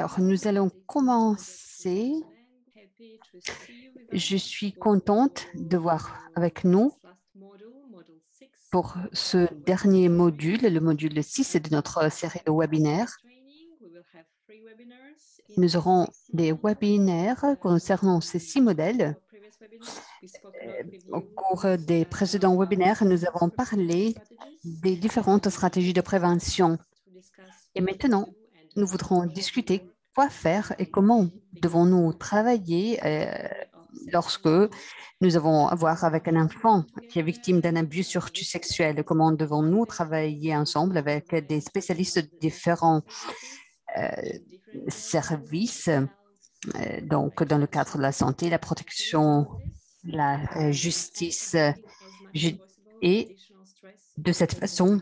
Alors, nous allons commencer. Je suis contente de voir avec nous pour ce dernier module, le module 6 de notre série de webinaires. Nous aurons des webinaires concernant ces 6 modèles. Au cours des précédents webinaires, nous avons parlé des différentes stratégies de prévention. Et maintenant, nous voudrons discuter quoi faire et comment devons-nous travailler lorsque nous avons à voir avec un enfant qui est victime d'un abus, surtout sexuel. Comment devons-nous travailler ensemble avec des spécialistes de différents services, donc dans le cadre de la santé, la protection, la justice. Et de cette façon,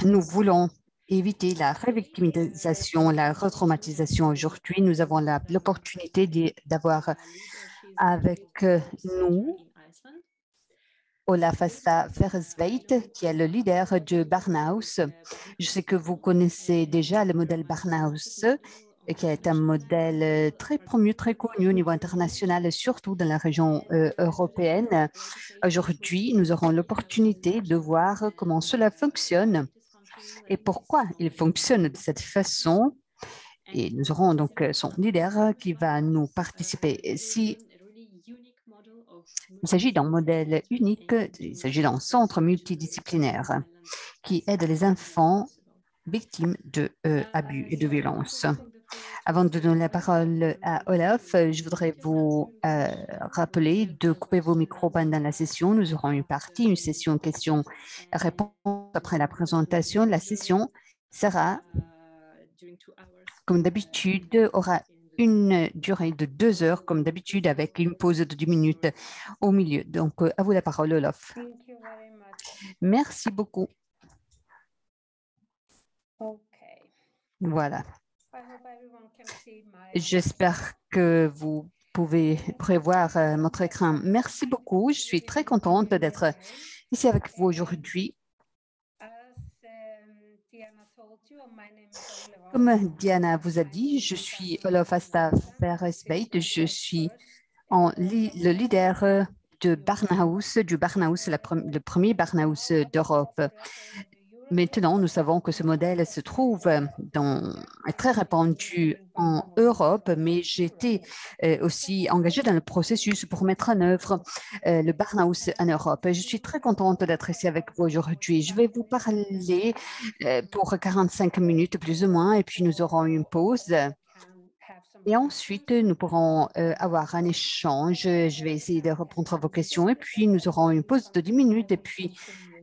nous voulons éviter la révictimisation, la retraumatisation. Aujourd'hui, nous avons l'opportunité d'avoir avec nous Olaf Asta Ferresveit, qui est le leader de Barnhouse. Je sais que vous connaissez déjà le modèle Barnhouse, qui est un modèle très promu, très connu au niveau international, surtout dans la région européenne. Aujourd'hui, nous aurons l'opportunité de voir comment cela fonctionne et pourquoi il fonctionne de cette façon. Et nous aurons donc son leader qui va nous participer. Il s'agit d'un modèle unique, il s'agit d'un centre multidisciplinaire qui aide les enfants victimes d'abus et de violences. Avant de donner la parole à Olaf, je voudrais vous rappeler de couper vos micros pendant la session. Nous aurons une session questions-réponses après la présentation. La session sera, comme d'habitude, aura une durée de 2 heures, comme d'habitude, avec une pause de 10 minutes au milieu. Donc, à vous la parole, Olaf. Merci beaucoup. Voilà. J'espère que vous pouvez prévoir notre écran. Merci beaucoup. Je suis très contente d'être ici avec vous aujourd'hui. Comme Diana vous a dit, je suis Olaf Asta Ferresveit. Je suis le leader de Barnhouse, du Barnhouse, le premier Barnhouse d'Europe. Maintenant, nous savons que ce modèle se trouve est très répandu en Europe, mais j'étais aussi engagée dans le processus pour mettre en œuvre le Barnhouse en Europe. Je suis très contente d'être ici avec vous aujourd'hui. Je vais vous parler pour 45 minutes plus ou moins, et puis nous aurons une pause. Et ensuite, nous pourrons avoir un échange. Je vais essayer de répondre à vos questions, et puis nous aurons une pause de 10 minutes, et puis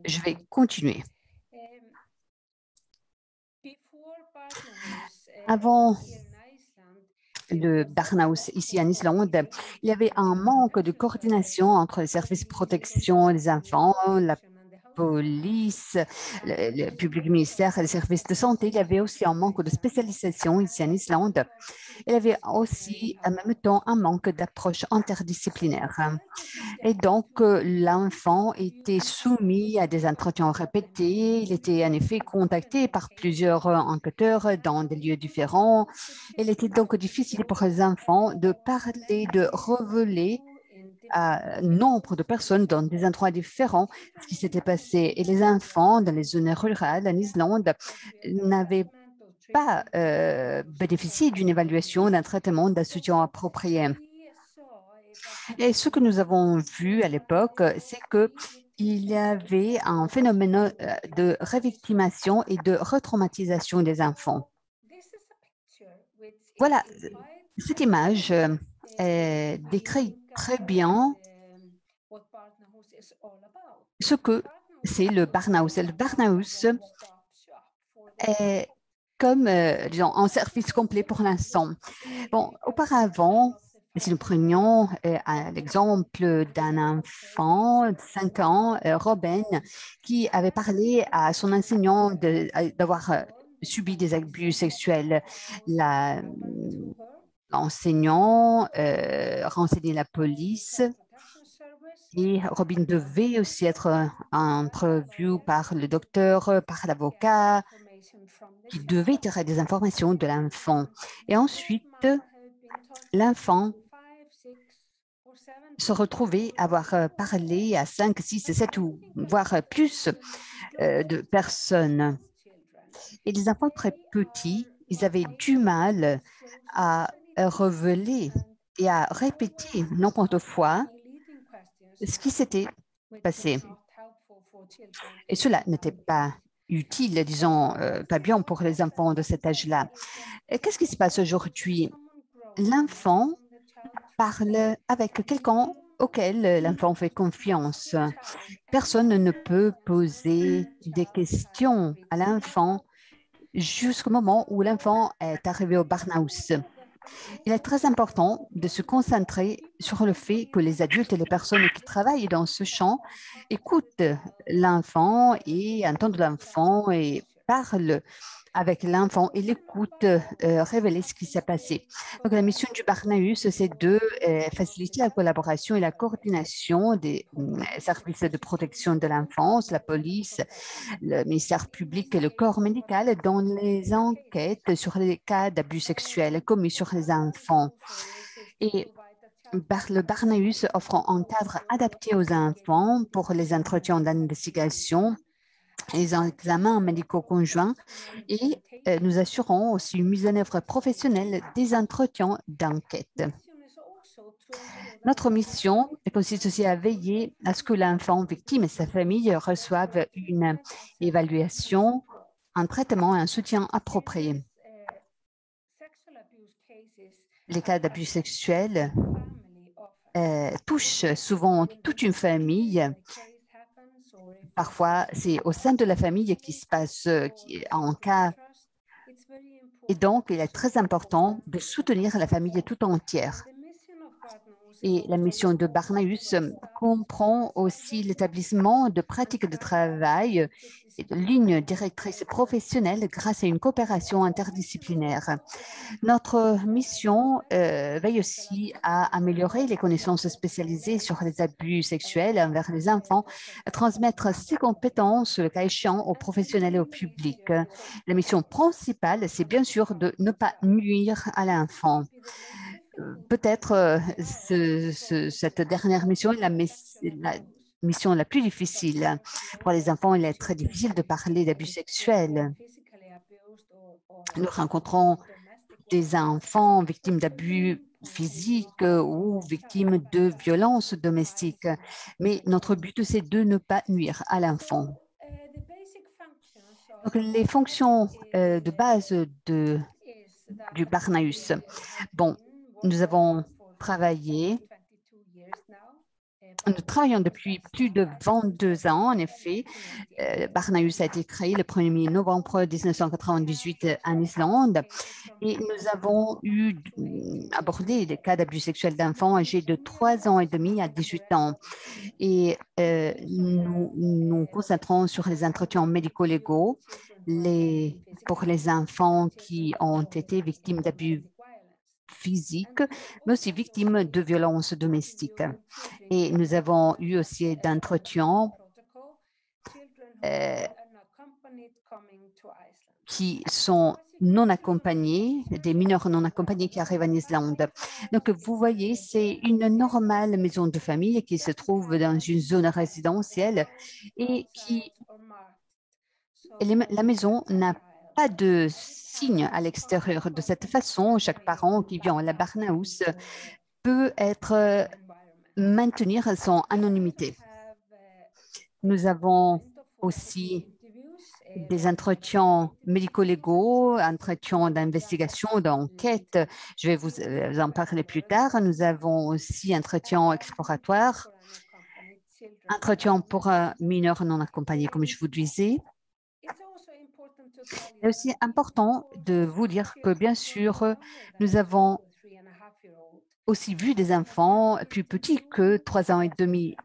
je vais continuer. Avant le Barnhouse ici en Islande, il y avait un manque de coordination entre les services de protection des enfants, la police, le public ministère et les services de santé. Il y avait aussi un manque de spécialisation ici en Islande. Il y avait aussi en même temps un manque d'approche interdisciplinaire. Et donc, l'enfant était soumis à des entretiens répétés. Il était en effet contacté par plusieurs enquêteurs dans des lieux différents. Il était donc difficile pour les enfants de parler, de révéler à nombre de personnes dans des endroits différents ce qui s'était passé. Et les enfants dans les zones rurales en Islande n'avaient pas bénéficié d'une évaluation, d'un traitement, d'un soutien approprié. Et ce que nous avons vu à l'époque, c'est qu'il y avait un phénomène de révictimation et de retraumatisation des enfants. Voilà, cette image décrit très bien ce que c'est le Barnhouse. Le Barnhouse est comme, disons, un service complet pour l'instant. Bon, auparavant, si nous prenions l'exemple d'un enfant de 5 ans, Robin, qui avait parlé à son enseignant d'avoir subi des abus sexuels. L'enseignant renseignait la police et Robin devait aussi être interviewé par le docteur, par l'avocat, qui devait tirer des informations de l'enfant. Et ensuite, l'enfant se retrouvait à avoir parlé à 5, 6, 7 ou voire plus de personnes. Et les enfants très petits, ils avaient du mal à révéler et à répéter nombre de fois ce qui s'était passé. Et cela n'était pas utile, disons, pas bien pour les enfants de cet âge-là. Et qu'est-ce qui se passe aujourd'hui? L'enfant parle avec quelqu'un auquel l'enfant fait confiance. Personne ne peut poser des questions à l'enfant jusqu'au moment où l'enfant est arrivé au Barnhouse. Il est très important de se concentrer sur le fait que les adultes et les personnes qui travaillent dans ce champ écoutent l'enfant et entendent l'enfant et parlent avec l'enfant et l'écoute révéler ce qui s'est passé. Donc, la mission du Barnhouse, c'est de faciliter la collaboration et la coordination des services de protection de l'enfance, la police, le ministère public et le corps médical dans les enquêtes sur les cas d'abus sexuels commis sur les enfants. Et le Barnhouse offre un cadre adapté aux enfants pour les entretiens d'investigation, les examens médicaux conjoints et nous assurons aussi une mise en œuvre professionnelle des entretiens d'enquête. Notre mission consiste aussi à veiller à ce que l'enfant victime et sa famille reçoivent une évaluation, un traitement et un soutien approprié. Les cas d'abus sexuels touchent souvent toute une famille. Parfois, c'est au sein de la famille qui se passe un cas. Et donc, il est très important de soutenir la famille tout entière. Et la mission de Barnhouse comprend aussi l'établissement de pratiques de travail et de lignes directrices professionnelles grâce à une coopération interdisciplinaire. Notre mission veille aussi à améliorer les connaissances spécialisées sur les abus sexuels envers les enfants, à transmettre ces compétences, le cas échéant, aux professionnels et au public. La mission principale, c'est bien sûr de ne pas nuire à l'enfant. Peut-être cette dernière mission est la mission la plus difficile. Pour les enfants, il est très difficile de parler d'abus sexuels. Nous rencontrons des enfants victimes d'abus physiques ou victimes de violences domestiques. Mais notre but, c'est de ne pas nuire à l'enfant. Les fonctions de base du Barnhouse. Bon, nous avons travaillé. Nous travaillons depuis plus de 22 ans, en effet. Barnhouse a été créé le 1er novembre 1998 en Islande et nous avons abordé des cas d'abus sexuels d'enfants âgés de 3 ans et demi à 18 ans. Et nous nous concentrons sur les entretiens médico-légaux pour les enfants qui ont été victimes d'abus physiques, mais aussi victimes de violences domestiques. Et nous avons eu aussi d'entretiens qui sont non accompagnés, des mineurs non accompagnés qui arrivent en Islande. Donc, vous voyez, c'est une normale maison de famille qui se trouve dans une zone résidentielle et la maison n'a pas de signe à l'extérieur. De cette façon, chaque parent qui vient à la Barnhouse peut maintenir son anonymité. Nous avons aussi des entretiens médico-légaux, entretiens d'investigation, d'enquête. Je vais vous en parler plus tard. Nous avons aussi entretiens exploratoires, entretiens pour mineurs non accompagnés, comme je vous disais. C'est aussi important de vous dire que, bien sûr, nous avons aussi vu des enfants plus petits que 3 ans et demi.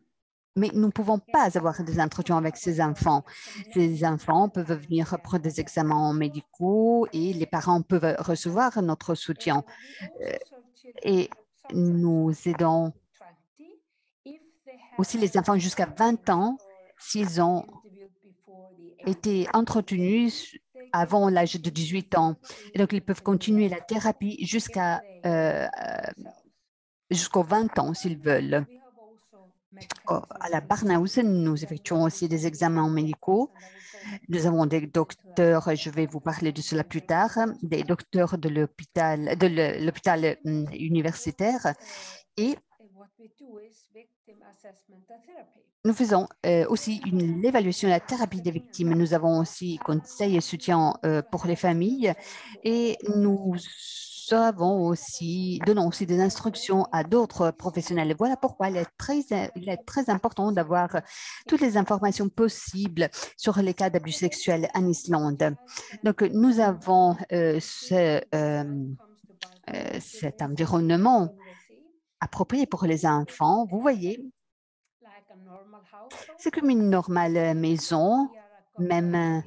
Mais nous ne pouvons pas avoir des entretiens avec ces enfants. Ces enfants peuvent venir pour des examens médicaux et les parents peuvent recevoir notre soutien. Et nous aidons aussi les enfants jusqu'à 20 ans s'ils ont été entretenus avant l'âge de 18 ans. Et donc, ils peuvent continuer la thérapie jusqu'aux 20 ans s'ils veulent. À la Barnhouse, nous effectuons aussi des examens médicaux. Nous avons des docteurs, je vais vous parler de cela plus tard, des docteurs de l'hôpital universitaire. Et nous faisons aussi l'évaluation de la thérapie des victimes. Nous avons aussi conseil et soutien pour les familles et nous donnons aussi des instructions à d'autres professionnels. Voilà pourquoi il est très important d'avoir toutes les informations possibles sur les cas d'abus sexuels en Islande. Donc, nous avons cet environnement approprié pour les enfants. Vous voyez, c'est comme une normale maison, même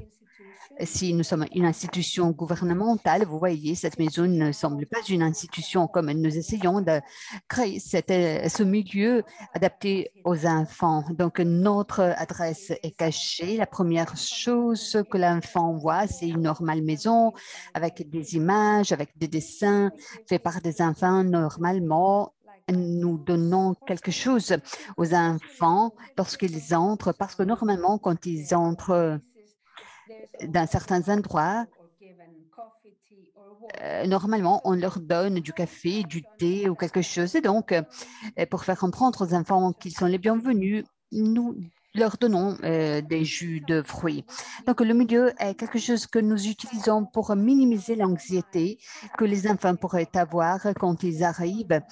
si nous sommes une institution gouvernementale. Vous voyez, cette maison ne semble pas une institution comme nous essayons de créer ce milieu adapté aux enfants. Donc, notre adresse est cachée. La première chose que l'enfant voit, c'est une normale maison avec des images, avec des dessins faits par des enfants normalement. Nous donnons quelque chose aux enfants lorsqu'ils entrent, parce que normalement, quand ils entrent dans certains endroits, normalement, on leur donne du café, du thé ou quelque chose. Et donc, pour faire comprendre aux enfants qu'ils sont les bienvenus, nous leur donnons des jus de fruits. Donc, le milieu est quelque chose que nous utilisons pour minimiser l'anxiété que les enfants pourraient avoir quand ils arrivent,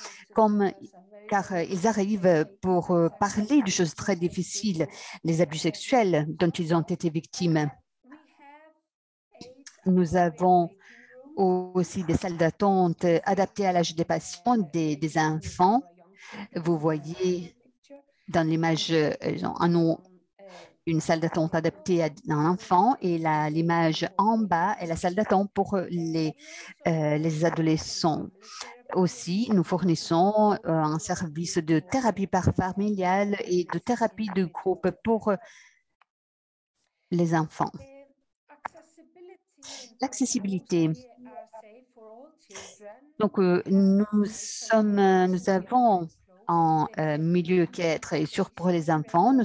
car ils arrivent pour parler de choses très difficiles, les abus sexuels dont ils ont été victimes. Nous avons aussi des salles d'attente adaptées à l'âge des patients, des enfants. Vous voyez dans l'image une salle d'attente adaptée à un enfant et l'image en bas est la salle d'attente pour les adolescents. Aussi, nous fournissons un service de thérapie familiale et de thérapie de groupe pour les enfants. L'accessibilité. Donc, nous avons un milieu qui est très sûr pour les enfants. Nous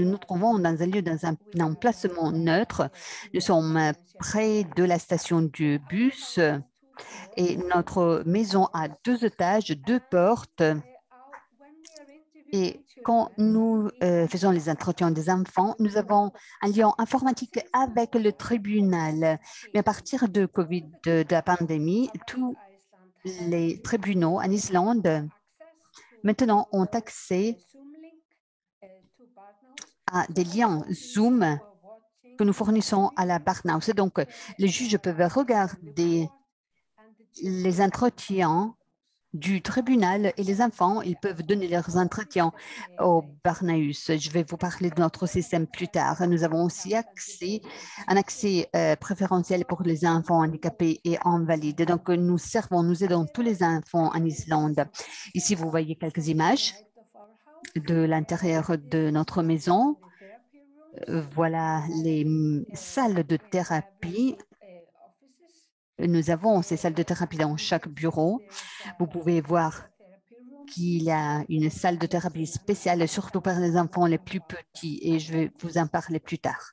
nous trouvons dans un lieu, dans un emplacement neutre. Nous sommes près de la station du bus et notre maison a 2 étages, 2 portes. Et quand nous faisons les entretiens des enfants, nous avons un lien informatique avec le tribunal. Mais à partir de de la pandémie, tous les tribunaux en Islande maintenant ont accès à des liens Zoom que nous fournissons à la Barnhouse. Donc, les juges peuvent regarder les entretiens du tribunal et les enfants, ils peuvent donner leurs entretiens au Barnhouse. Je vais vous parler de notre système plus tard. Nous avons aussi un accès préférentiel pour les enfants handicapés et invalides. Donc, nous aidons tous les enfants en Islande. Ici, vous voyez quelques images de l'intérieur de notre maison. Voilà les salles de thérapie. Nous avons ces salles de thérapie dans chaque bureau. Vous pouvez voir qu'il y a une salle de thérapie spéciale, surtout pour les enfants les plus petits, et je vais vous en parler plus tard.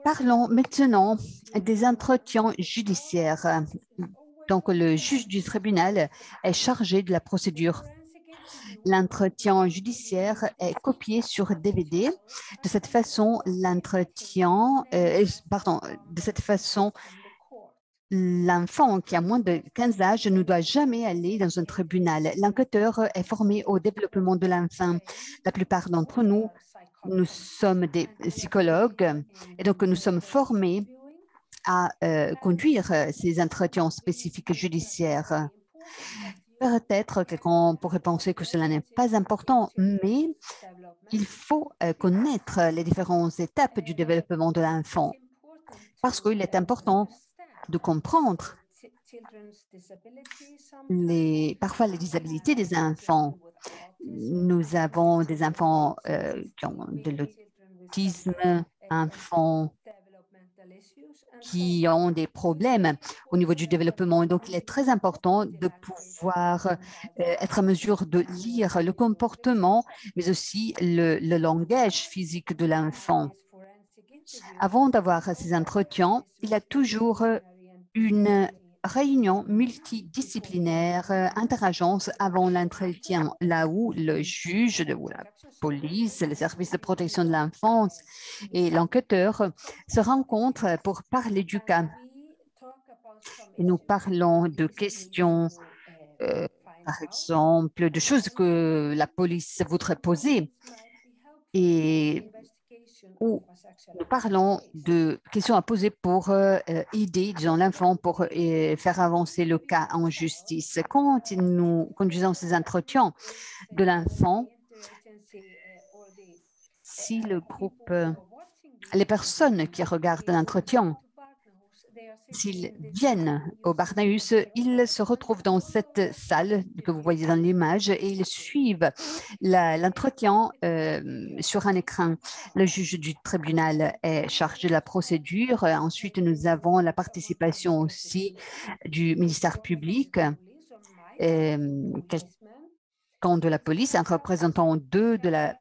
Parlons maintenant des entretiens judiciaires. Donc, le juge du tribunal est chargé de la procédure. L'entretien judiciaire est copié sur DVD. De cette façon, l'enfant qui a moins de 15 ans ne doit jamais aller dans un tribunal. L'enquêteur est formé au développement de l'enfant. La plupart d'entre nous, nous sommes des psychologues et donc nous sommes formés à conduire ces entretiens spécifiques judiciaires. Peut-être que quelqu'un pourrait penser que cela n'est pas important, mais il faut connaître les différentes étapes du développement de l'enfant parce qu'il est important de comprendre parfois les disabilités des enfants. Nous avons des enfants qui ont de l'autisme enfants qui ont des problèmes au niveau du développement. Donc, il est très important de pouvoir être en mesure de lire le comportement, mais aussi le langage physique de l'enfant. Avant d'avoir ces entretiens, il y a toujours une réunion multidisciplinaire, interagence avant l'entretien, là où le juge ou la police, le service de protection de l'enfance et l'enquêteur se rencontrent pour parler du cas. Et nous parlons de questions, par exemple, de choses que la police voudrait poser et où nous parlons de questions à poser pour aider, disons, l'enfant pour faire avancer le cas en justice. Quand nous conduisons ces entretiens de l'enfant, si le groupe, les personnes qui regardent l'entretien, s'ils viennent au Barnahus, ils se retrouvent dans cette salle que vous voyez dans l'image et ils suivent l'entretien sur un écran. Le juge du tribunal est chargé de la procédure. Ensuite, nous avons la participation aussi du ministère public, quelqu'un de la police, un représentant de la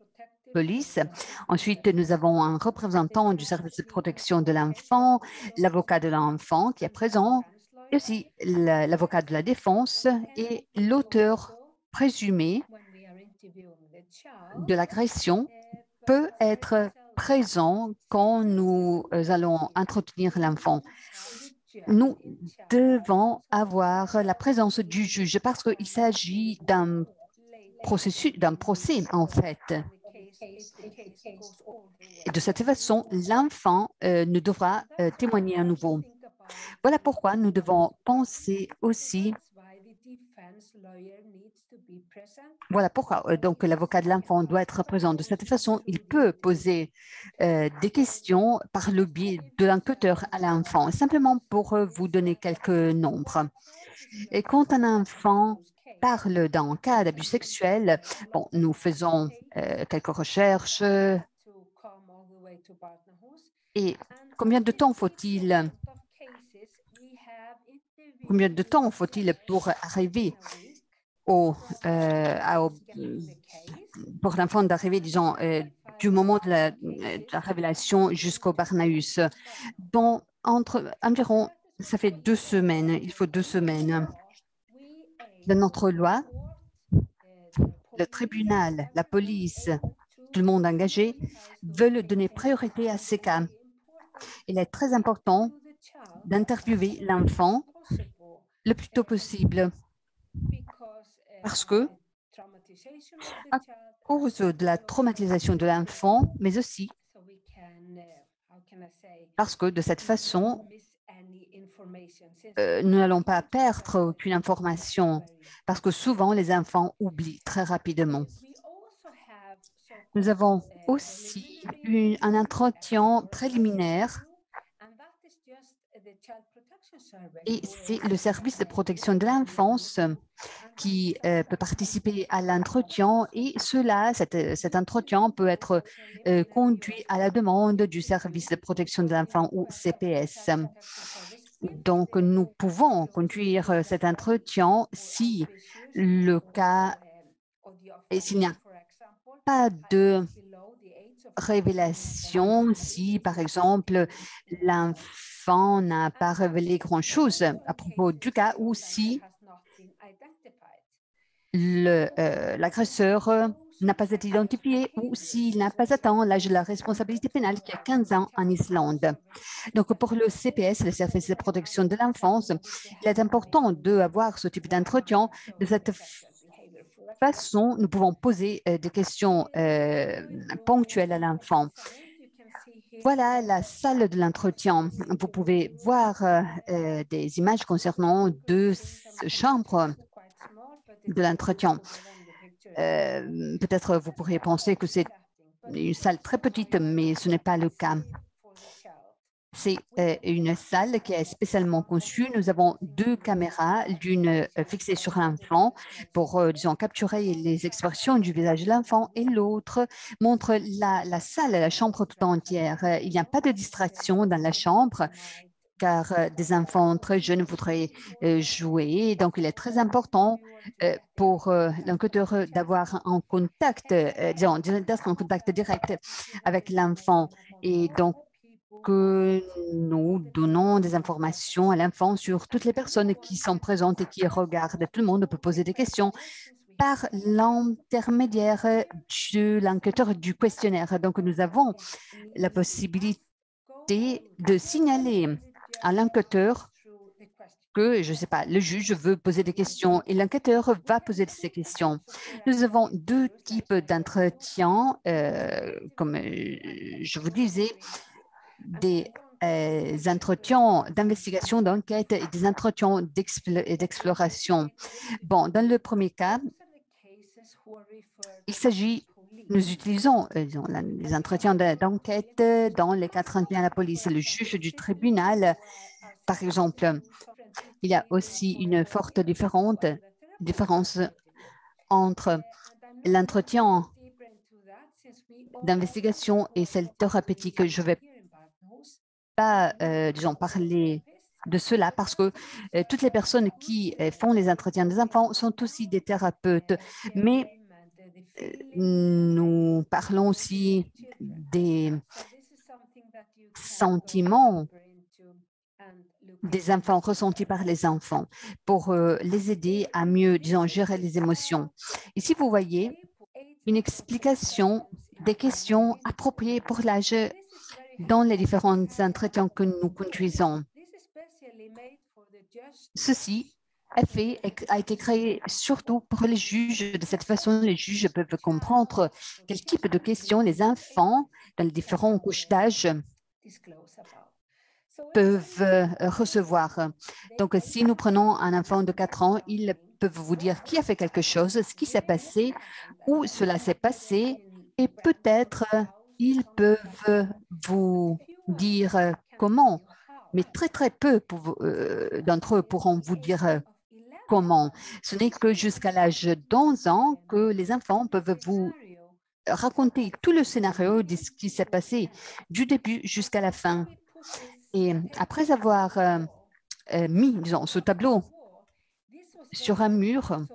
police. Ensuite, nous avons un représentant du service de protection de l'enfant, l'avocat de l'enfant qui est présent, et aussi l'avocat de la défense et l'auteur présumé de l'agression peut être présent quand nous allons entretenir l'enfant. Nous devons avoir la présence du juge parce qu'il s'agit d'un procès en fait. Et de cette façon, l'enfant ne devra témoigner à nouveau. Voilà pourquoi nous devons penser aussi, voilà pourquoi donc l'avocat de l'enfant doit être présent. De cette façon, il peut poser des questions par le biais de l'enquêteur à l'enfant, simplement pour vous donner quelques nombres. Et quand un enfant parle d'un cas d'abus sexuel, bon, nous faisons quelques recherches. Et combien de temps faut-il pour arriver pour l'enfant d'arriver, disons, du moment de la révélation jusqu'au Barnahus? Bon, environ, ça fait 2 semaines. Il faut 2 semaines. Dans notre loi, le tribunal, la police, tout le monde engagé veulent donner priorité à ces cas. Il est très important d'interviewer l'enfant le plus tôt possible parce que, à cause de la traumatisation de l'enfant, mais aussi parce que de cette façon, nous n'allons pas perdre aucune information parce que souvent les enfants oublient très rapidement. Nous avons aussi eu un entretien préliminaire et c'est le service de protection de l'enfance qui peut participer à l'entretien et cet entretien peut être conduit à la demande du service de protection de l'enfant ou CPS. Donc, nous pouvons conduire cet entretien si le cas et s'il n'y a pas de révélation, si par exemple l'enfant n'a pas révélé grand-chose à propos du cas ou si l'agresseur n'a pas été identifié ou s'il n'a pas atteint l'âge de la responsabilité pénale qui a 15 ans en Islande. Donc, pour le CPS, le service de protection de l'enfance, il est important d'avoir ce type d'entretien. De cette façon, nous pouvons poser des questions ponctuelles à l'enfant. Voilà la salle de l'entretien. Vous pouvez voir des images concernant 2 chambres de l'entretien. Peut-être vous pourriez penser que c'est une salle très petite, mais ce n'est pas le cas. C'est une salle qui est spécialement conçue. Nous avons 2 caméras, l'une fixée sur l'enfant pour, disons, capturer les expressions du visage de l'enfant et l'autre montre la salle, la chambre tout entière. Il n'y a pas de distraction dans la chambre car des enfants très jeunes voudraient jouer. Donc, il est très important pour l'enquêteur d'avoir un contact, disons, d'être en contact direct avec l'enfant. Et donc, que nous donnons des informations à l'enfant sur toutes les personnes qui sont présentes et qui regardent. Tout le monde peut poser des questions par l'intermédiaire de l'enquêteur du questionnaire. Donc, nous avons la possibilité de signaler à l'enquêteur que, je ne sais pas, le juge veut poser des questions et l'enquêteur va poser ces questions. Nous avons 2 types d'entretiens, comme je vous disais, des entretiens d'investigation, d'enquête et des entretiens d'exploration. Bon, dans le premier cas, il s'agit, nous utilisons les entretiens d'enquête dans les cas transmis à la police. Le juge du tribunal, par exemple, il y a aussi une forte différence entre l'entretien d'investigation et celle thérapeutique. Je ne vais pas, disons, parler de cela parce que toutes les personnes qui font les entretiens des enfants sont aussi des thérapeutes. Mais nous parlons aussi des sentiments des enfants ressentis par les enfants pour les aider à mieux, disons, gérer les émotions. Ici, vous voyez une explication des questions appropriées pour l'âge dans les différents entretiens que nous conduisons. Ceci a été créé surtout pour les juges. De cette façon, les juges peuvent comprendre quel type de questions les enfants, dans les différents couches d'âge, peuvent recevoir. Donc, si nous prenons un enfant de 4 ans, ils peuvent vous dire qui a fait quelque chose, ce qui s'est passé, où cela s'est passé, et peut-être ils peuvent vous dire comment, mais très peu d'entre eux pourront vous dire comment. Ce n'est que jusqu'à l'âge d'11 ans que les enfants peuvent vous raconter tout le scénario de ce qui s'est passé du début jusqu'à la fin. Et après avoir mis, disons, ce tableau sur un mur,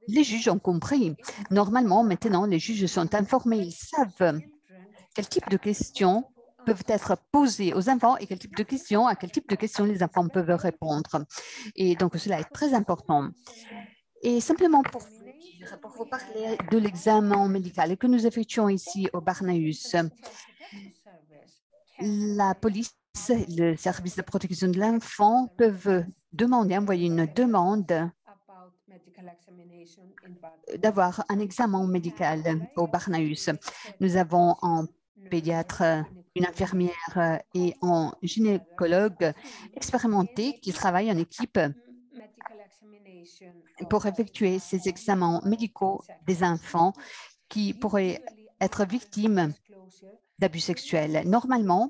les juges ont compris. Normalement, maintenant, les juges sont informés, ils savent quel type de questions peuvent être posées aux enfants et à quel type de questions les enfants peuvent répondre. Et donc, cela est très important. Et simplement pour vous parler de l'examen médical que nous effectuons ici au Barnahus, la police, le service de protection de l'enfant peuvent envoyer une demande d'avoir un examen médical au Barnahus. Nous avons un pédiatre, une infirmière et un gynécologue expérimenté qui travaillent en équipe pour effectuer ces examens médicaux des enfants qui pourraient être victimes d'abus sexuels. Normalement,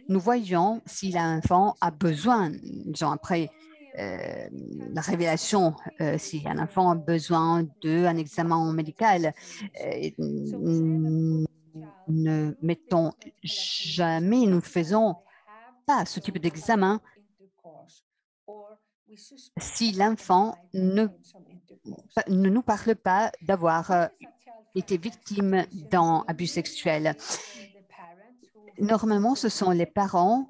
nous voyons si l'enfant a besoin, disons après la révélation, si un enfant a besoin d'un examen médical. Nous ne mettons jamais, nous ne faisons pas ce type d'examen si l'enfant ne nous parle pas d'avoir été victime d'un abus sexuel. Normalement, ce sont les parents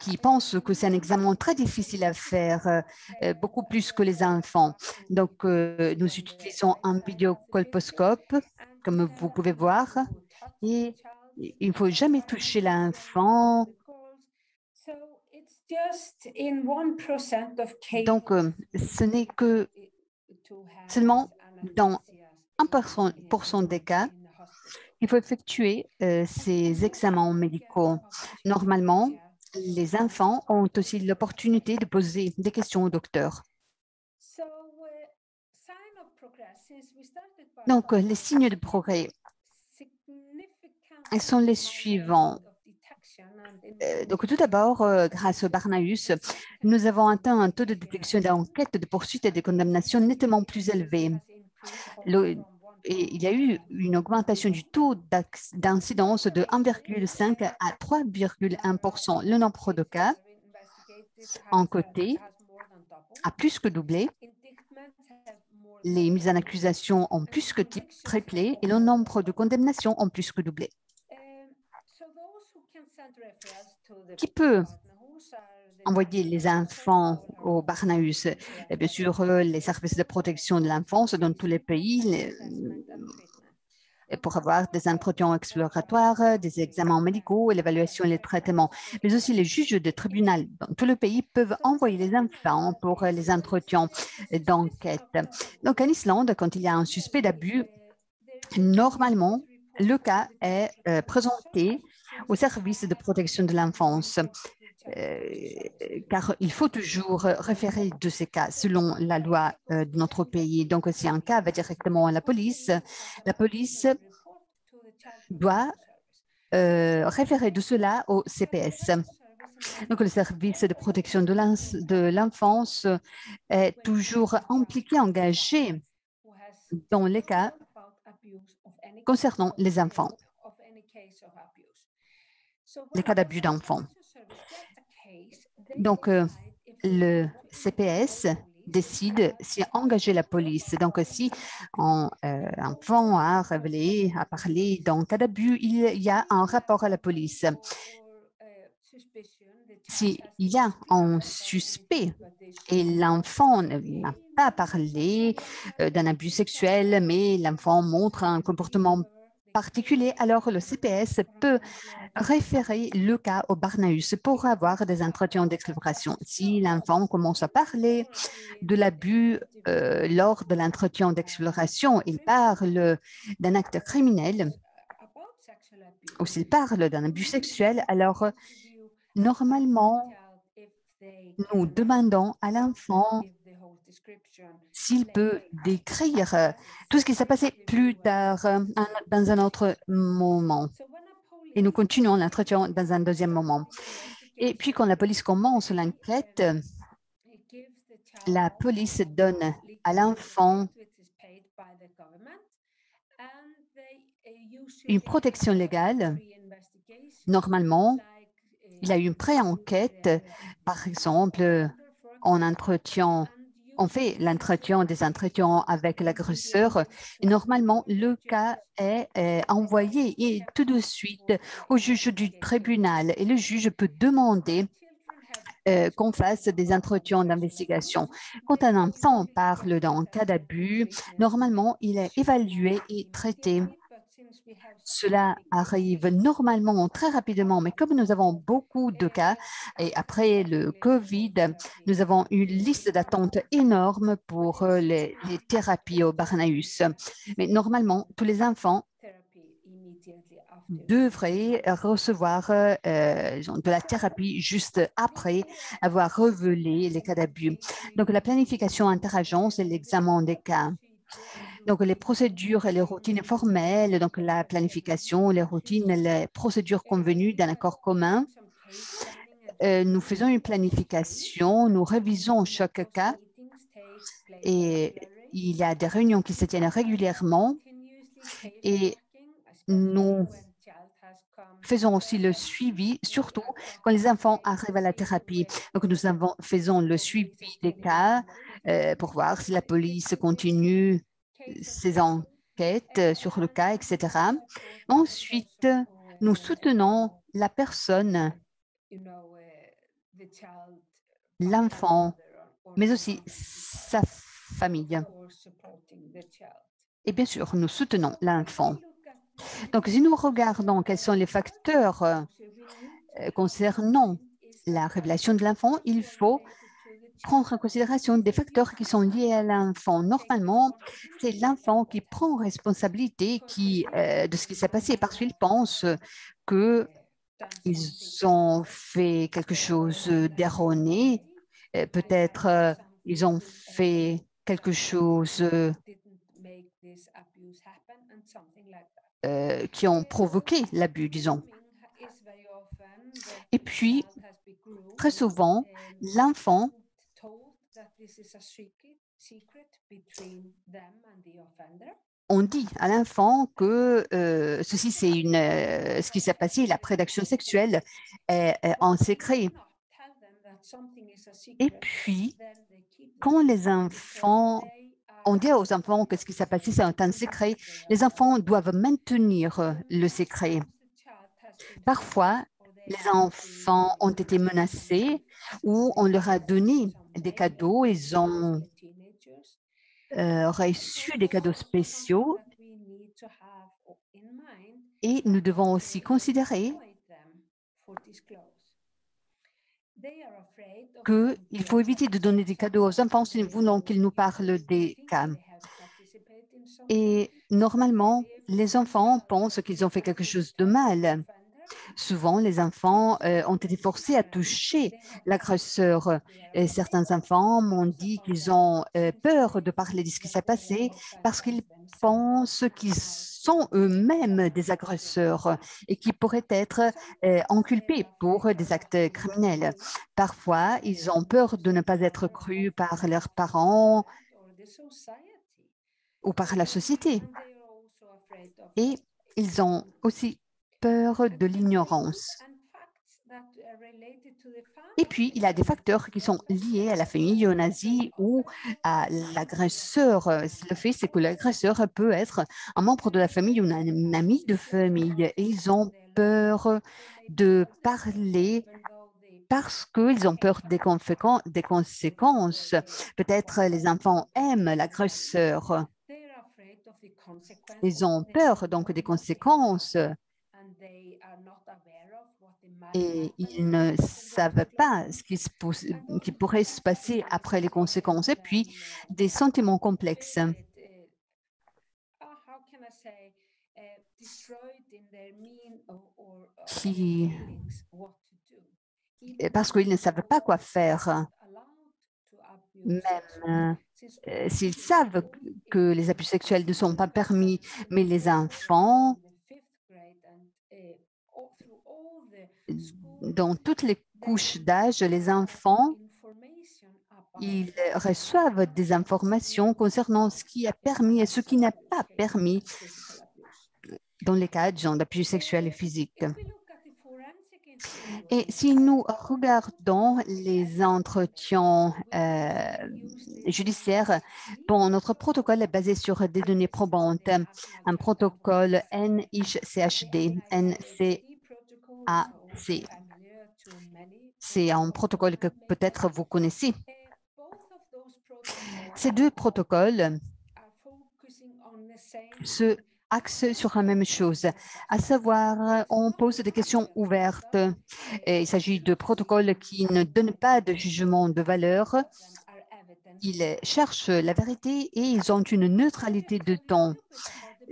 qui pensent que c'est un examen très difficile à faire, beaucoup plus que les enfants. Donc, nous utilisons un vidéocolposcope, comme vous pouvez voir, et il ne faut jamais toucher l'enfant. Donc, ce n'est que seulement dans 1% des cas, il faut effectuer ces examens médicaux. Normalement, les enfants ont aussi l'opportunité de poser des questions au docteur. Donc, les signes de progrès. Elles sont les suivants. Donc, tout d'abord, grâce au Barnahus, nous avons atteint un taux de détection d'enquête, de poursuite et de condamnation nettement plus élevé. Et il y a eu une augmentation du taux d'incidence de 1,5 à 3,1%. Le nombre de cas enquêtés a plus que doublé. Les mises en accusation ont plus que triplé et le nombre de condamnations ont plus que doublé. Qui peut envoyer les enfants au Barnahus? Et bien sûr, les services de protection de l'enfance dans tous les pays pour avoir des entretiens exploratoires, des examens médicaux, l'évaluation et les traitements. Mais aussi les juges de tribunal dans tout le pays peuvent envoyer les enfants pour les entretiens d'enquête. Donc, en Islande, quand il y a un suspect d'abus, normalement, le cas est présenté au service de protection de l'enfance. Car il faut toujours référer de ces cas selon la loi de notre pays. Donc, si un cas va directement à la police doit référer de cela au CPS. Donc, le service de protection de l'enfance est toujours impliqué, engagé dans les cas concernant les enfants, les cas d'abus d'enfants. Donc, le CPS décide si engager la police. Donc, si un enfant a révélé, a parlé d'un cas d'abus, il y a un rapport à la police. S'il y a un suspect et l'enfant n'a pas parlé d'un abus sexuel, mais l'enfant montre un comportement particulier, alors le CPS peut référer le cas au Barnahus pour avoir des entretiens d'exploration. Si l'enfant commence à parler de l'abus lors de l'entretien d'exploration, il parle d'un acte criminel ou s'il parle d'un abus sexuel, alors normalement, nous demandons à l'enfant s'il peut décrire tout ce qui s'est passé plus tard dans un autre moment. Et nous continuons l'entretien dans un deuxième moment. Et puis, quand la police commence l'enquête, la police donne à l'enfant une protection légale. Normalement, il y a une pré-enquête, par exemple, on fait l'entretien des entretiens avec l'agresseur et normalement, le cas est envoyé et tout de suite au juge du tribunal et le juge peut demander qu'on fasse des entretiens d'investigation. Quand un enfant parle d'un cas d'abus, normalement, il est évalué et traité. Cela arrive normalement très rapidement, mais comme nous avons beaucoup de cas, et après le COVID, nous avons une liste d'attente énorme pour les thérapies au Barnahus. Mais normalement, tous les enfants devraient recevoir de la thérapie juste après avoir révélé les cas d'abus. Donc, la planification interagence et l'examen des cas. Donc, les procédures et les routines formelles, donc la planification, les routines, les procédures convenues d'un accord commun. Nous faisons une planification, nous révisons chaque cas et il y a des réunions qui se tiennent régulièrement et nous faisons aussi le suivi, surtout quand les enfants arrivent à la thérapie. Donc, nous faisons le suivi des cas pour voir si la police continue ses enquêtes sur le cas, etc. Ensuite, nous soutenons la personne, l'enfant, mais aussi sa famille. Et bien sûr, nous soutenons l'enfant. Donc, si nous regardons quels sont les facteurs concernant la révélation de l'enfant, il faut prendre en considération des facteurs qui sont liés à l'enfant. Normalement, c'est l'enfant qui prend responsabilité de ce qui s'est passé parce qu'il pense qu'ils ont fait quelque chose d'erroné. Peut-être ils ont fait quelque chose qui ont provoqué l'abus, disons. Et puis, très souvent, l'enfant, on dit à l'enfant que ceci, c'est ce qui s'est passé, la prédation sexuelle est en secret. Et puis, quand les enfants, on dit aux enfants que ce qui s'est passé, c'est un secret, les enfants doivent maintenir le secret. Parfois, les enfants ont été menacés ou on leur a donné des cadeaux, ils ont reçu des cadeaux spéciaux et nous devons aussi considérer qu'il faut éviter de donner des cadeaux aux enfants si nous voulons qu'ils nous parlent des cas. Et normalement, les enfants pensent qu'ils ont fait quelque chose de mal. Souvent, les enfants ont été forcés à toucher l'agresseur. Certains enfants m'ont dit qu'ils ont peur de parler de ce qui s'est passé parce qu'ils pensent qu'ils sont eux-mêmes des agresseurs et qui pourraient être inculpés pour des actes criminels. Parfois, ils ont peur de ne pas être crus par leurs parents ou par la société. Et ils ont aussi peur de l'ignorance. Et puis, il y a des facteurs qui sont liés à la famille nazie ou à l'agresseur. Le fait, c'est que l'agresseur peut être un membre de la famille ou un ami de famille. Et ils ont peur de parler parce qu'ils ont peur des conséquences. Peut-être les enfants aiment l'agresseur. Ils ont peur donc des conséquences et ils ne savent pas ce qui pourrait se passer après les conséquences. Et puis, des sentiments complexes qui, parce qu'ils ne savent pas quoi faire. Même s'ils savent que les abus sexuels ne sont pas permis, mais les enfants, dans toutes les couches d'âge, les enfants, ils reçoivent des informations concernant ce qui est permis et ce qui n'est pas permis dans les cas d'abus sexuels et physiques. Et si nous regardons les entretiens judiciaires, bon, notre protocole est basé sur des données probantes, un protocole NICHD, NCAC. C'est un protocole que peut-être vous connaissez. Ces deux protocoles se axent sur la même chose, à savoir, on pose des questions ouvertes. Et il s'agit de protocoles qui ne donnent pas de jugement de valeur. Ils cherchent la vérité et ils ont une neutralité de ton.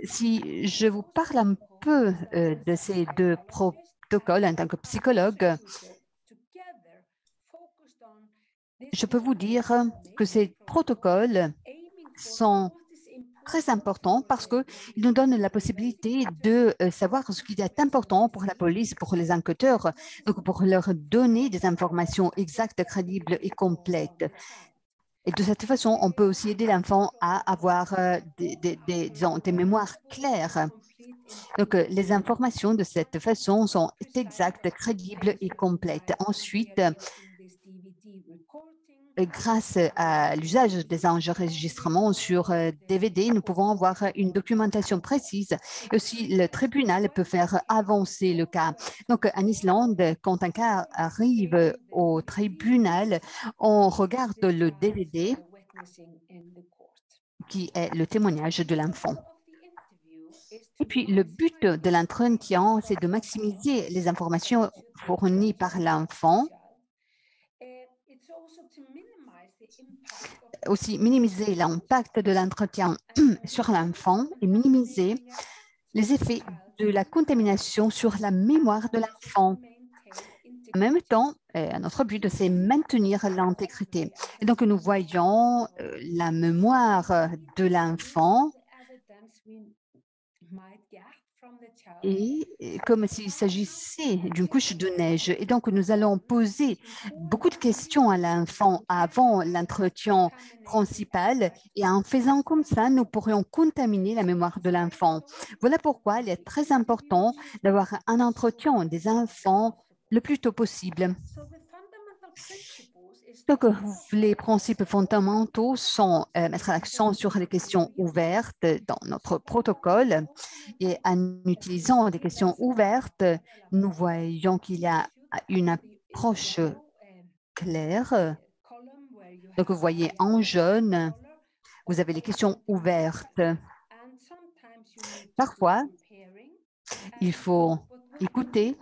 Si je vous parle un peu de ces deux protocoles en tant que psychologue, je peux vous dire que ces protocoles sont très importants parce qu'ils nous donnent la possibilité de savoir ce qui est important pour la police, pour les enquêteurs, donc pour leur donner des informations exactes, crédibles et complètes. Et de cette façon, on peut aussi aider l'enfant à avoir des mémoires claires. Donc, les informations de cette façon sont exactes, crédibles et complètes. Ensuite, grâce à l'usage des enregistrements sur DVD, nous pouvons avoir une documentation précise. Et aussi, le tribunal peut faire avancer le cas. Donc, en Islande, quand un cas arrive au tribunal, on regarde le DVD qui est le témoignage de l'enfant. Et puis, le but de l'entretien, c'est de maximiser les informations fournies par l'enfant, aussi minimiser l'impact de l'entretien sur l'enfant et minimiser les effets de la contamination sur la mémoire de l'enfant. En même temps, notre but, c'est maintenir l'intégrité. Et donc, nous voyons la mémoire de l'enfant et comme s'il s'agissait d'une couche de neige. Et donc, nous allons poser beaucoup de questions à l'enfant avant l'entretien principal et en faisant comme ça, nous pourrions contaminer la mémoire de l'enfant. Voilà pourquoi il est très important d'avoir un entretien des enfants le plus tôt possible. Donc, les principes fondamentaux sont mettre l'accent sur les questions ouvertes dans notre protocole et en utilisant des questions ouvertes, nous voyons qu'il y a une approche claire. Donc, vous voyez en jaune, vous avez les questions ouvertes. Parfois, il faut écouter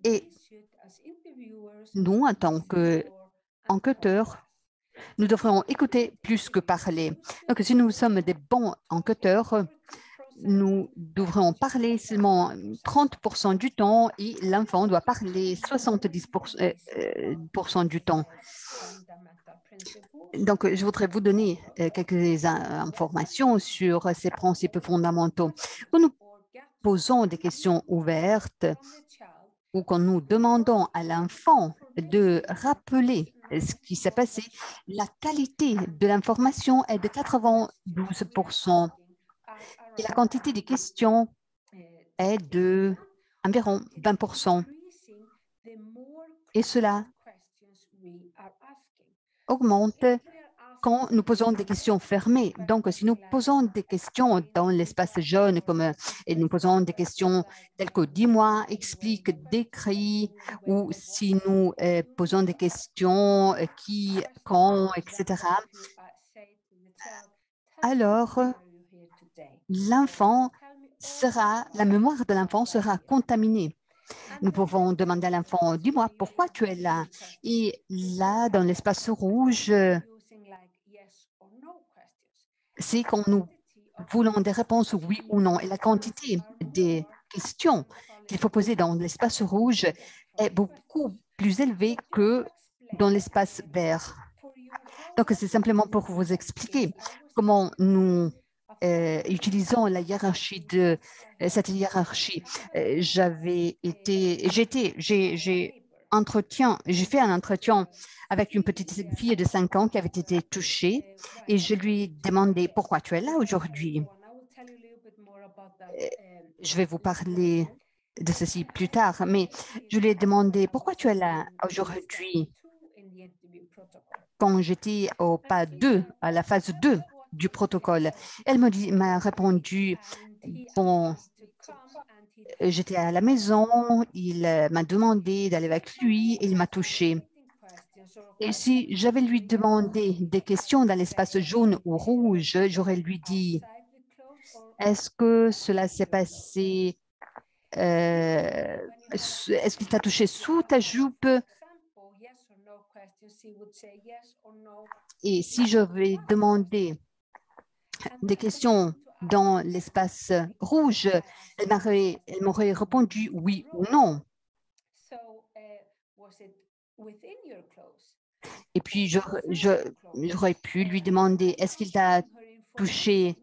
et nous, en tant qu'enquêteurs, nous devrions écouter plus que parler. Donc, si nous sommes des bons enquêteurs, nous devrions parler seulement 30% du temps et l'enfant doit parler 70% du temps. Donc, je voudrais vous donner quelques informations sur ces principes fondamentaux. Quand nous posons des questions ouvertes ou quand nous demandons à l'enfant de rappeler ce qui s'est passé, la qualité de l'information est de 92% et la quantité des questions est de environ 20%. Et cela augmente quand nous posons des questions fermées. Donc, si nous posons des questions dans l'espace jaune, et nous posons des questions telles que dis-moi, explique, décris, ou si nous posons des questions qui, quand, etc., alors la mémoire de l'enfant sera contaminée. Nous pouvons demander à l'enfant, dis-moi, pourquoi tu es là? Et là, dans l'espace rouge, c'est quand nous voulons des réponses oui ou non. Et la quantité des questions qu'il faut poser dans l'espace rouge est beaucoup plus élevée que dans l'espace vert. Donc, c'est simplement pour vous expliquer comment nous utilisons la hiérarchie cette hiérarchie. J'ai fait un entretien avec une petite fille de 5 ans qui avait été touchée et je lui ai demandé pourquoi tu es là aujourd'hui. Je vais vous parler de ceci plus tard, mais je lui ai demandé pourquoi tu es là aujourd'hui quand j'étais au pas 2, à la phase 2 du protocole. Elle m'a répondu, bon, j'étais à la maison, il m'a demandé d'aller avec lui et il m'a touché. Et si j'avais lui demandé des questions dans l'espace jaune ou rouge, j'aurais lui dit, est-ce que cela s'est passé, est-ce qu'il t'a touché sous ta jupe? Et si je vais demander des questions dans l'espace rouge, elle m'aurait répondu oui ou non. Et puis, j'aurais pu lui demander, est-ce qu'il t'a touché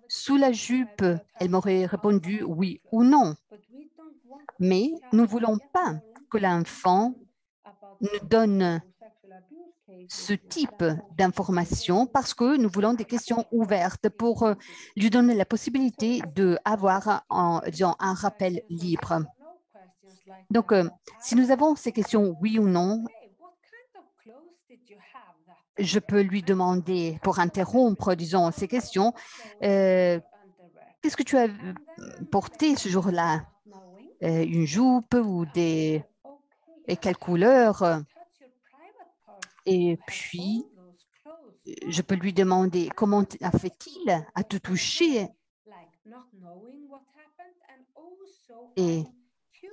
sous la jupe? Elle m'aurait répondu oui ou non. Mais nous ne voulons pas que l'enfant nous donne ce type d'informations parce que nous voulons des questions ouvertes pour lui donner la possibilité d'avoir un rappel libre. Donc, si nous avons ces questions oui ou non, je peux lui demander, pour interrompre, disons, ces questions, qu'est-ce que tu as porté ce jour-là? Une jupe ou et quelle couleur? Et puis, je peux lui demander comment a fait-il à te toucher? Et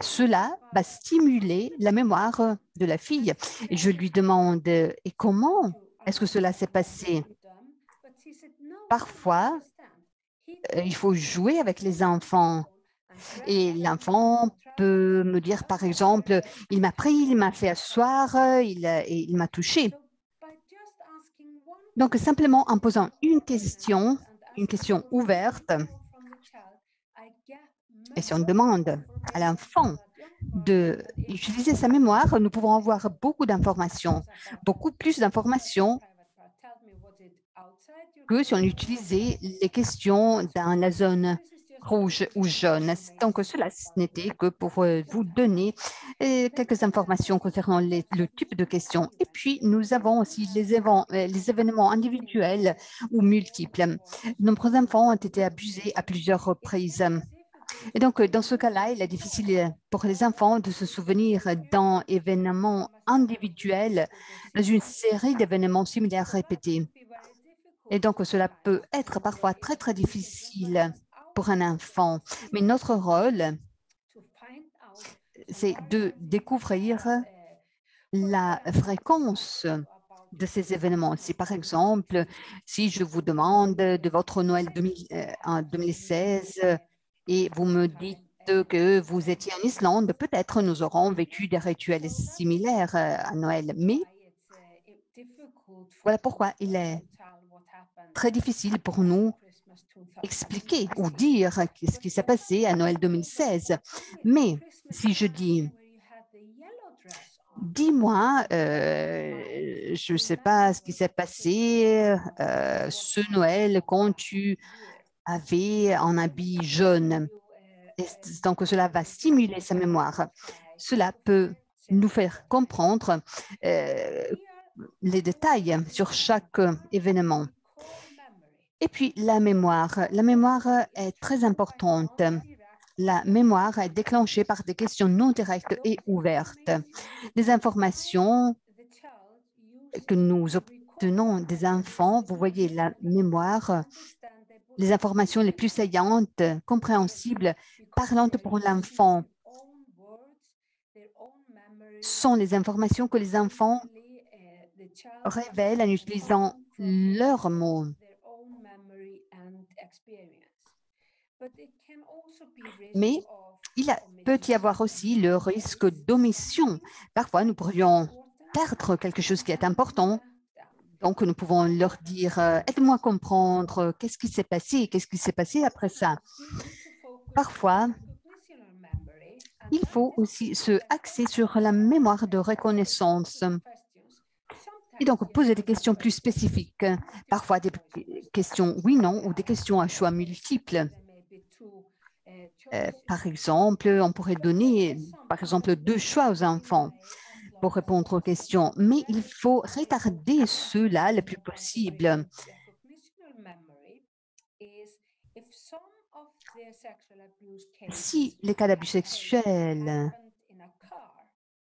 cela va stimuler la mémoire de la fille. Et je lui demande, et comment est-ce que cela s'est passé? Parfois, il faut jouer avec les enfants. Et l'enfant peut me dire, par exemple, il m'a pris, il m'a fait asseoir, il m'a touché. Donc, simplement en posant une question ouverte, Et si on demande à l'enfant d'utiliser sa mémoire, nous pouvons avoir beaucoup d'informations, beaucoup plus d'informations que si on utilisait les questions dans la zone rouge ou jaune. Donc, cela n'était que pour vous donner quelques informations concernant le type de questions. Et puis, nous avons aussi les événements individuels ou multiples. Nombreux enfants ont été abusés à plusieurs reprises. Et donc, dans ce cas-là, il est difficile pour les enfants de se souvenir d'un événement individuel dans une série d'événements similaires répétés. Et donc, cela peut être parfois très, très difficile pour un enfant. Mais notre rôle, c'est de découvrir la fréquence de ces événements. Si, par exemple, si je vous demande de votre Noël en 2016 et vous me dites que vous étiez en Islande, peut-être nous aurons vécu des rituels similaires à Noël. Mais voilà pourquoi il est très difficile pour nous expliquer ou dire ce qui s'est passé à Noël 2016. Mais si je dis, dis-moi, je ne sais pas ce qui s'est passé ce Noël quand tu avais un habit jaune. Et donc, cela va stimuler sa mémoire. Cela peut nous faire comprendre les détails sur chaque événement. Et puis, la mémoire. La mémoire est très importante. La mémoire est déclenchée par des questions non directes et ouvertes. Les informations que nous obtenons des enfants, vous voyez, la mémoire, les informations les plus saillantes, compréhensibles, parlantes pour l'enfant, sont les informations que les enfants révèlent en utilisant leurs mots. Mais il peut y avoir aussi le risque d'omission. Parfois, nous pourrions perdre quelque chose qui est important. Donc, nous pouvons leur dire, aide-moi à comprendre, qu'est-ce qui s'est passé après ça. Parfois, il faut aussi se axer sur la mémoire de reconnaissance. Et donc, poser des questions plus spécifiques, parfois des questions oui-non ou des questions à choix multiples. Par exemple, on pourrait donner, par exemple, 2 choix aux enfants pour répondre aux questions, mais il faut retarder cela le plus possible. Si les cas d'abus sexuels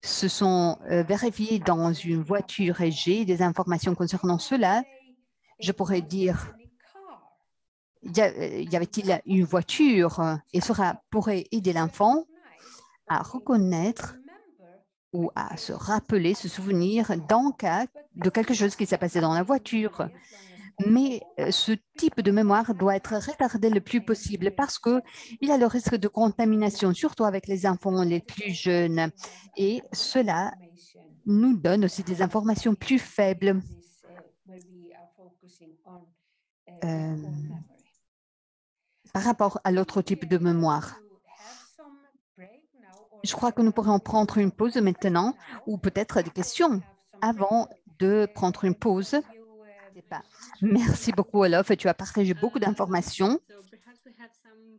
se sont vérifiés dans une voiture et j'ai des informations concernant cela, je pourrais dire, y avait-il une voiture et cela pourrait aider l'enfant à reconnaître ou à se rappeler, se souvenir d'un cas de quelque chose qui s'est passé dans la voiture. Mais ce type de mémoire doit être retardé le plus possible parce qu'il y a le risque de contamination, surtout avec les enfants les plus jeunes. Et cela nous donne aussi des informations plus faibles. Par rapport à l'autre type de mémoire. Je crois que nous pourrions prendre une pause maintenant ou peut-être des questions avant de prendre une pause. Merci beaucoup, Olof. Tu as partagé beaucoup d'informations.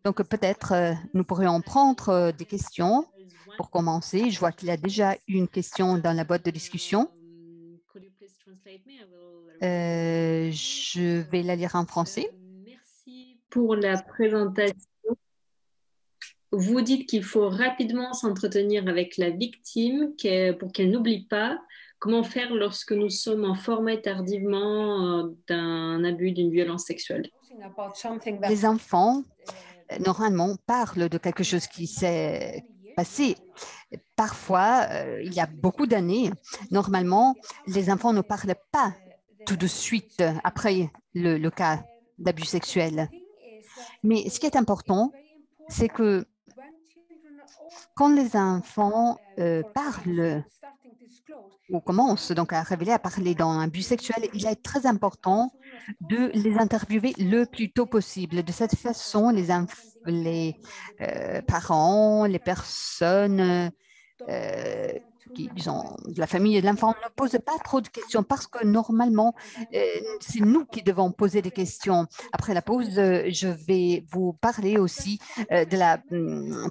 Donc, peut-être nous pourrions prendre des questions pour commencer. Je vois qu'il y a déjà une question dans la boîte de discussion. Je vais la lire en français. Merci pour la présentation. Vous dites qu'il faut rapidement s'entretenir avec la victime pour qu'elle n'oublie pas. Comment faire lorsque nous sommes informés tardivement d'un abus, d'une violence sexuelle? Les enfants, normalement, parlent de quelque chose qui s'est passé. Parfois, il y a beaucoup d'années, normalement, les enfants ne parlent pas tout de suite après le cas d'abus sexuel. Mais ce qui est important, c'est que quand les enfants parlent ou commencent donc à révéler, à parler d'un abus sexuel, il est très important de les interviewer le plus tôt possible. De cette façon, les parents, les personnes disons, de la famille et de l'enfant ne posent pas trop de questions parce que normalement, c'est nous qui devons poser des questions. Après la pause, je vais vous parler aussi de la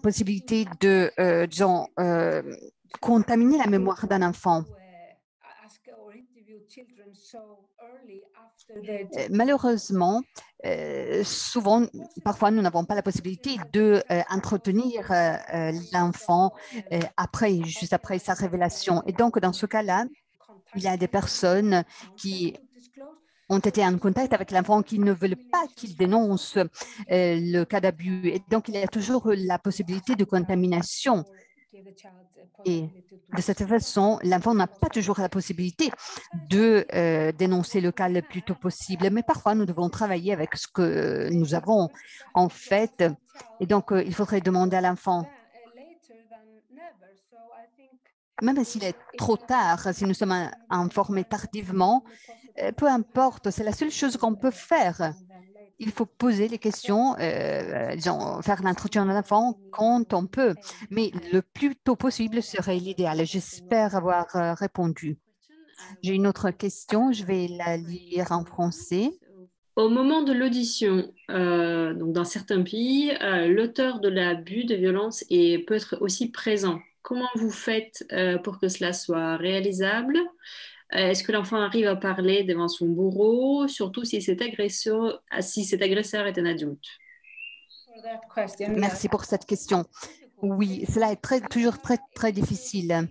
possibilité de, disons, contaminer la mémoire d'un enfant. Malheureusement, souvent, parfois, nous n'avons pas la possibilité de entretenir l'enfant juste après sa révélation. Et donc, dans ce cas-là, il y a des personnes qui ont été en contact avec l'enfant qui ne veulent pas qu'il dénonce le cas d'abus. Et donc, il y a toujours la possibilité de contamination. Et de cette façon, l'enfant n'a pas toujours la possibilité de dénoncer le cas le plus tôt possible. Mais parfois, nous devons travailler avec ce que nous avons en fait. Et donc, il faudrait demander à l'enfant, même s'il est trop tard, si nous sommes informés tardivement, peu importe, c'est la seule chose qu'on peut faire. Il faut poser les questions, disons, faire l'entretien de l'enfant quand on peut, mais le plus tôt possible serait l'idéal. J'espère avoir répondu. J'ai une autre question, je vais la lire en français. Au moment de l'audition, donc dans certains pays, l'auteur de l'abus de violence peut être aussi présent. Comment vous faites pour que cela soit réalisable? Est-ce que l'enfant arrive à parler devant son bourreau, surtout si cet agresseur est un adulte? Merci pour cette question. Oui, cela est toujours très, très difficile.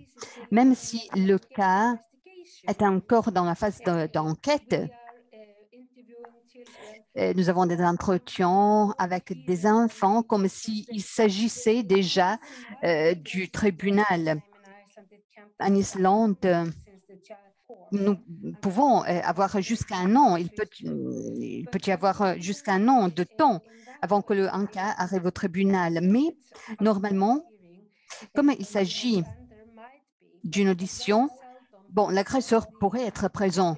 Même si le cas est encore dans la phase d'enquête, nous avons des entretiens avec des enfants comme s'il s'agissait déjà du tribunal. En Islande, nous pouvons avoir jusqu'à un an, il peut y avoir jusqu'à un an de temps avant que un cas arrive au tribunal. Mais normalement, comme il s'agit d'une audition, bon, l'agresseur pourrait être présent,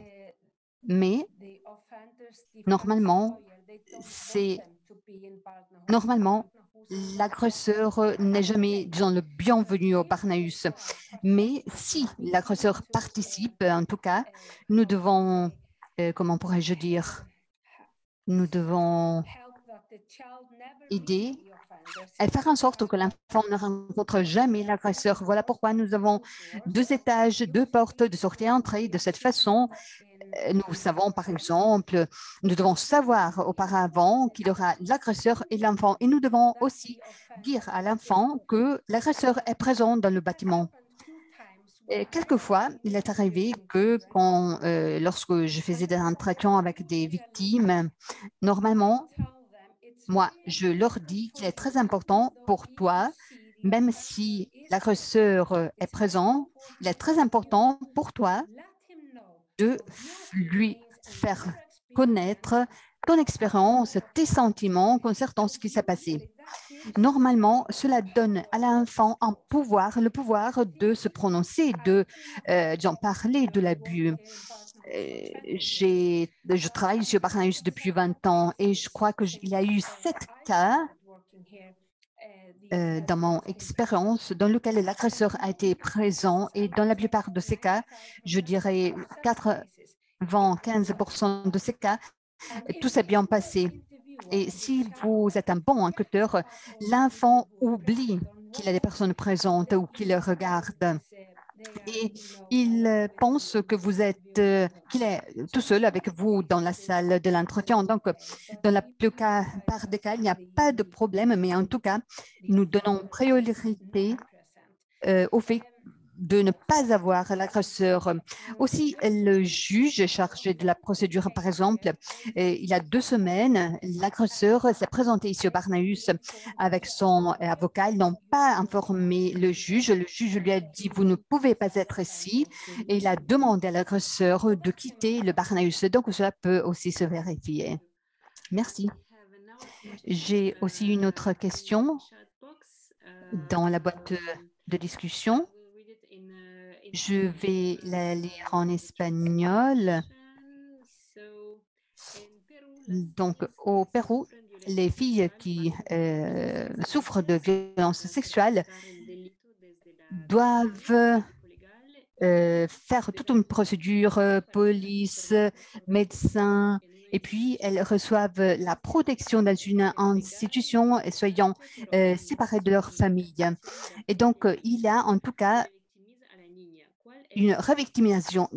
mais normalement, l'agresseur n'est jamais, disons, le bienvenu au Barnahus. Mais si l'agresseur participe, en tout cas, nous devons, comment pourrais-je dire, nous devons aider et faire en sorte que l'enfant ne rencontre jamais l'agresseur. Voilà pourquoi nous avons 2 étages, 2 portes de sortie et entrée. De cette façon, nous savons, par exemple, nous devons savoir auparavant qu'il y aura l'agresseur et l'enfant. Et nous devons aussi dire à l'enfant que l'agresseur est présent dans le bâtiment. Et quelquefois, il est arrivé que lorsque je faisais des entretiens avec des victimes, normalement, moi, je leur dis qu'il est très important pour toi, même si l'agresseur est présent, il est très important pour toi de lui faire connaître ton expérience, tes sentiments concernant ce qui s'est passé. Normalement, cela donne à l'enfant le pouvoir de se prononcer, d'en parler de l'abus. Je travaille sur Barnahus depuis 20 ans et je crois qu'il y a eu 7 cas dans mon expérience dans lequel l'agresseur a été présent et dans la plupart de ces cas, je dirais 95% de ces cas, tout s'est bien passé. Et si vous êtes un bon enquêteur, l'enfant oublie qu'il y a des personnes présentes ou qu'il regarde. Et il pense que qu'il est tout seul avec vous dans la salle de l'entretien. Donc, dans la plupart des cas, il n'y a pas de problème, mais en tout cas, nous donnons priorité au fait de ne pas avoir l'agresseur. Aussi, le juge chargé de la procédure, par exemple, il y a 2 semaines, l'agresseur s'est présenté ici au Barnahus avec son avocat. Ils n'ont pas informé le juge. Le juge lui a dit, vous ne pouvez pas être ici. Et il a demandé à l'agresseur de quitter le Barnahus. Donc, cela peut aussi se vérifier. Merci. J'ai aussi une autre question dans la boîte de discussion. Je vais la lire en espagnol. Donc, au Pérou, les filles qui souffrent de violences sexuelles doivent faire toute une procédure, police, médecin, et puis elles reçoivent la protection dans une institution soyant séparées de leur famille. Et donc, il y a en tout cas une revictimisation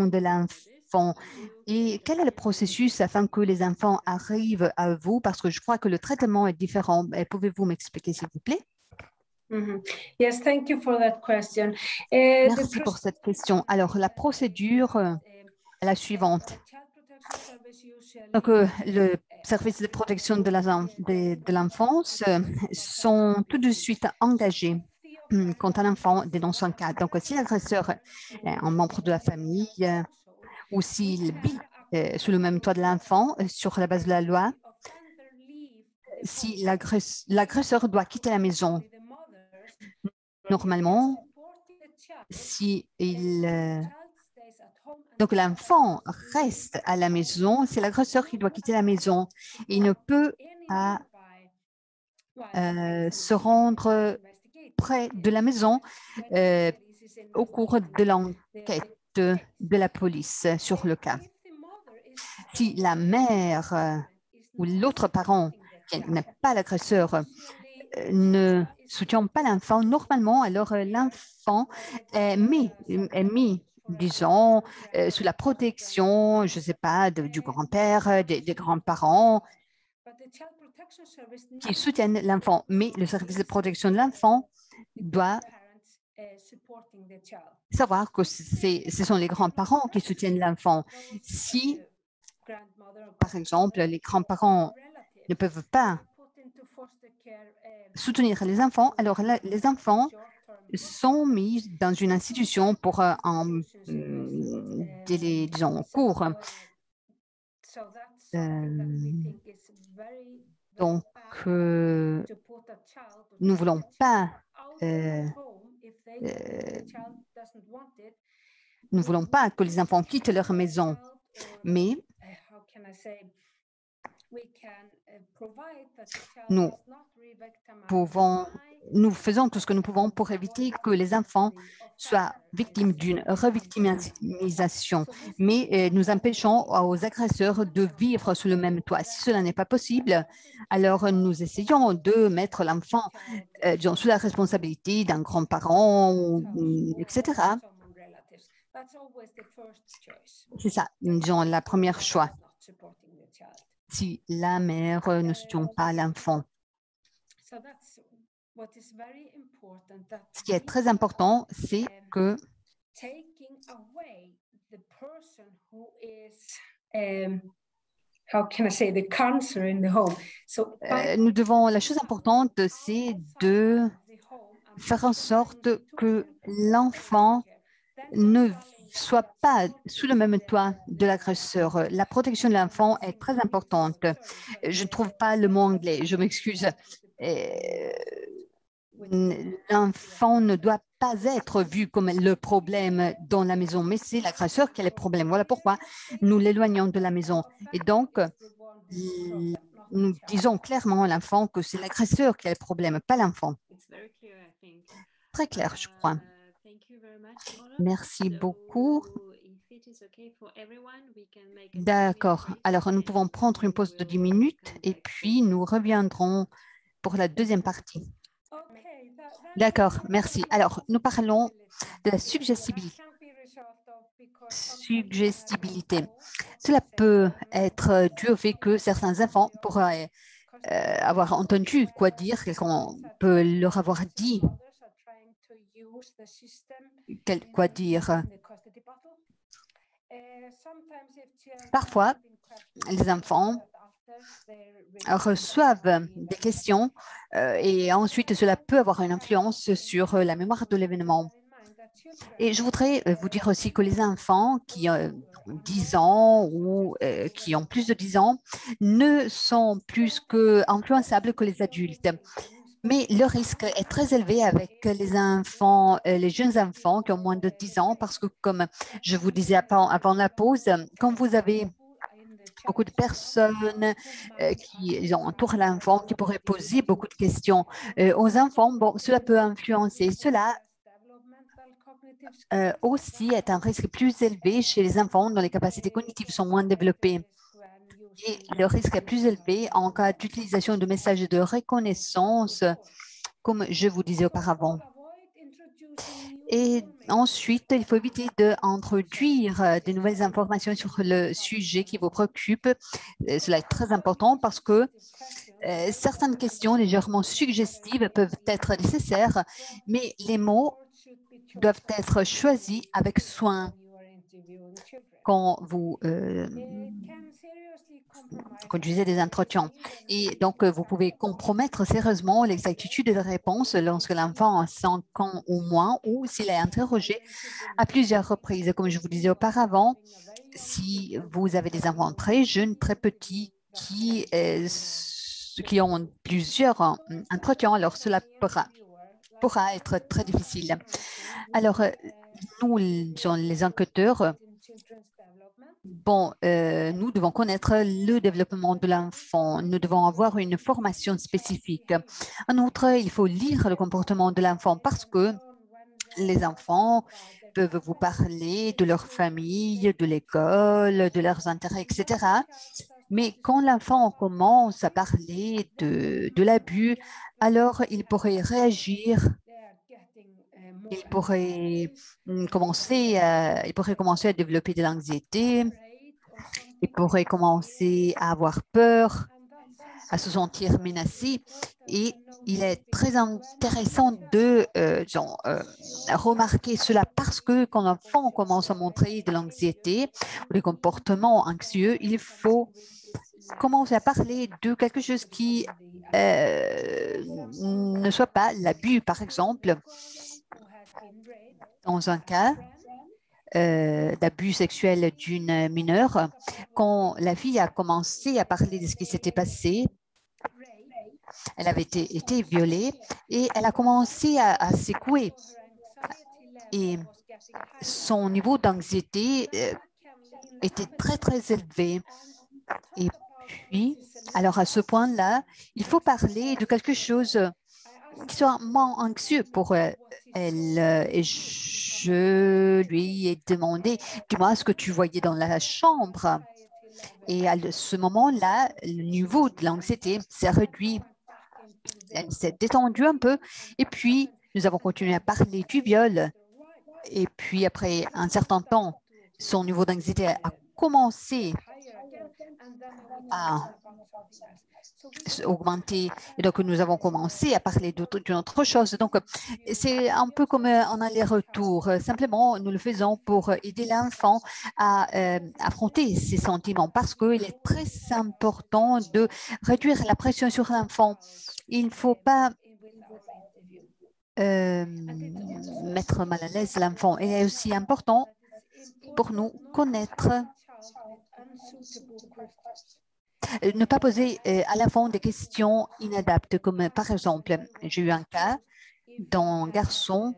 de l'enfant. Et quel est le processus afin que les enfants arrivent à vous? Parce que je crois que le traitement est différent. Pouvez-vous m'expliquer, s'il vous plaît? Yes, thank you for that question. Merci pour cette question. Alors, la procédure est la suivante. Donc, le service de protection de l'enfance sont tout de suite engagés quand un enfant dénonce un cas. Donc, si l'agresseur est un membre de la famille ou s'il vit sous le même toit de l'enfant, sur la base de la loi, si l'agresseur doit quitter la maison, normalement, si donc l'enfant reste à la maison, c'est l'agresseur qui doit quitter la maison. Il ne peut pas se rendre près de la maison au cours de l'enquête de la police sur le cas. Si la mère ou l'autre parent qui n'est pas l'agresseur ne soutient pas l'enfant, normalement, alors l'enfant est mis, disons, sous la protection, je ne sais pas, du grand-père, des grands-parents qui soutiennent l'enfant. Mais le service de protection de l'enfant doit savoir que ce sont les grands-parents qui soutiennent l'enfant. Si, par exemple, les grands-parents ne peuvent pas soutenir les enfants, alors là, les enfants sont mis dans une institution pour un délai, disons, court. Donc, nous ne voulons pas que les enfants quittent leur maison, mais nous faisons tout ce que nous pouvons pour éviter que les enfants soient victimes d'une revictimisation, mais nous empêchons aux agresseurs de vivre sous le même toit. Si cela n'est pas possible, alors nous essayons de mettre l'enfant sous la responsabilité d'un grand-parent, etc. C'est ça, disons, la première choix. Si la mère ne soutient pas l'enfant. Ce qui est très important, c'est que la chose importante, c'est de faire en sorte que l'enfant ne soit pas sous le même toit de l'agresseur. La protection de l'enfant est très importante. Je ne trouve pas le mot anglais, je m'excuse. L'enfant ne doit pas être vu comme le problème dans la maison, mais c'est l'agresseur qui a le problème. Voilà pourquoi nous l'éloignons de la maison. Et donc, nous disons clairement à l'enfant que c'est l'agresseur qui a le problème, pas l'enfant. Très clair, je crois. Merci beaucoup. D'accord. Alors, nous pouvons prendre une pause de 10 minutes et puis nous reviendrons pour la deuxième partie. D'accord, merci. Alors, nous parlons de la suggestibilité. Cela peut être dû au fait que certains enfants pourraient avoir entendu quoi dire, qu'on peut leur avoir dit quoi dire. Parfois, les enfants reçoivent des questions et ensuite cela peut avoir une influence sur la mémoire de l'événement. Et je voudrais vous dire aussi que les enfants qui ont 10 ans ou qui ont plus de 10 ans ne sont plus influençables que les adultes. Mais le risque est très élevé avec les enfants, les jeunes enfants qui ont moins de 10 ans, parce que comme je vous disais avant la pause, quand vous avez beaucoup de personnes qui entourent l'enfant, qui pourraient poser beaucoup de questions aux enfants, bon, cela peut influencer. Cela aussi est un risque plus élevé chez les enfants dont les capacités cognitives sont moins développées. Et le risque est plus élevé en cas d'utilisation de messages de reconnaissance, comme je vous disais auparavant. Et ensuite, il faut éviter d'introduire de nouvelles informations sur le sujet qui vous préoccupe. Cela est très important parce que certaines questions légèrement suggestives peuvent être nécessaires, mais les mots doivent être choisis avec soin quand vous conduisez des entretiens. Et donc, vous pouvez compromettre sérieusement l'exactitude des réponses lorsque l'enfant a 5 ans ou moins ou s'il est interrogé à plusieurs reprises. Comme je vous disais auparavant, si vous avez des enfants très jeunes, très petits, qui ont plusieurs entretiens, alors cela pourra être très difficile. Alors, nous, les enquêteurs, bon, nous devons connaître le développement de l'enfant. Nous devons avoir une formation spécifique. En outre, il faut lire le comportement de l'enfant parce que les enfants peuvent vous parler de leur famille, de l'école, de leurs intérêts, etc. Mais quand l'enfant commence à parler de l'abus, alors il pourrait réagir, il pourrait il pourrait commencer à développer de l'anxiété, il pourrait commencer à avoir peur, à se sentir menacé. Et il est très intéressant de remarquer cela parce que quand l'enfant commence à montrer de l'anxiété ou des comportements anxieux, il faut commencer à parler de quelque chose qui ne soit pas l'abus, par exemple. Dans un cas d'abus sexuel d'une mineure, quand la fille a commencé à parler de ce qui s'était passé, elle avait été violée et elle a commencé à secouer. Et son niveau d'anxiété était très, très élevé. Et puis, alors à ce point-là, il faut parler de quelque chose qui soit moins anxieux pour elle. Et je lui ai demandé, dis-moi ce que tu voyais dans la chambre. Et à ce moment-là, le niveau de l'anxiété s'est réduit. Elle s'est détendue un peu. Et puis, nous avons continué à parler du viol. Et puis, après un certain temps, son niveau d'anxiété a commencé à augmenter. Et donc, nous avons commencé à parler d'une autre chose. Donc, c'est un peu comme un aller-retour. Simplement, nous le faisons pour aider l'enfant à affronter ses sentiments parce qu'il est très important de réduire la pression sur l'enfant. Il ne faut pas mettre mal à l'aise l'enfant. Il est aussi important pour nous connaître ne pas poser à l'enfant des questions inadaptes, comme par exemple, j'ai eu un cas d'un garçon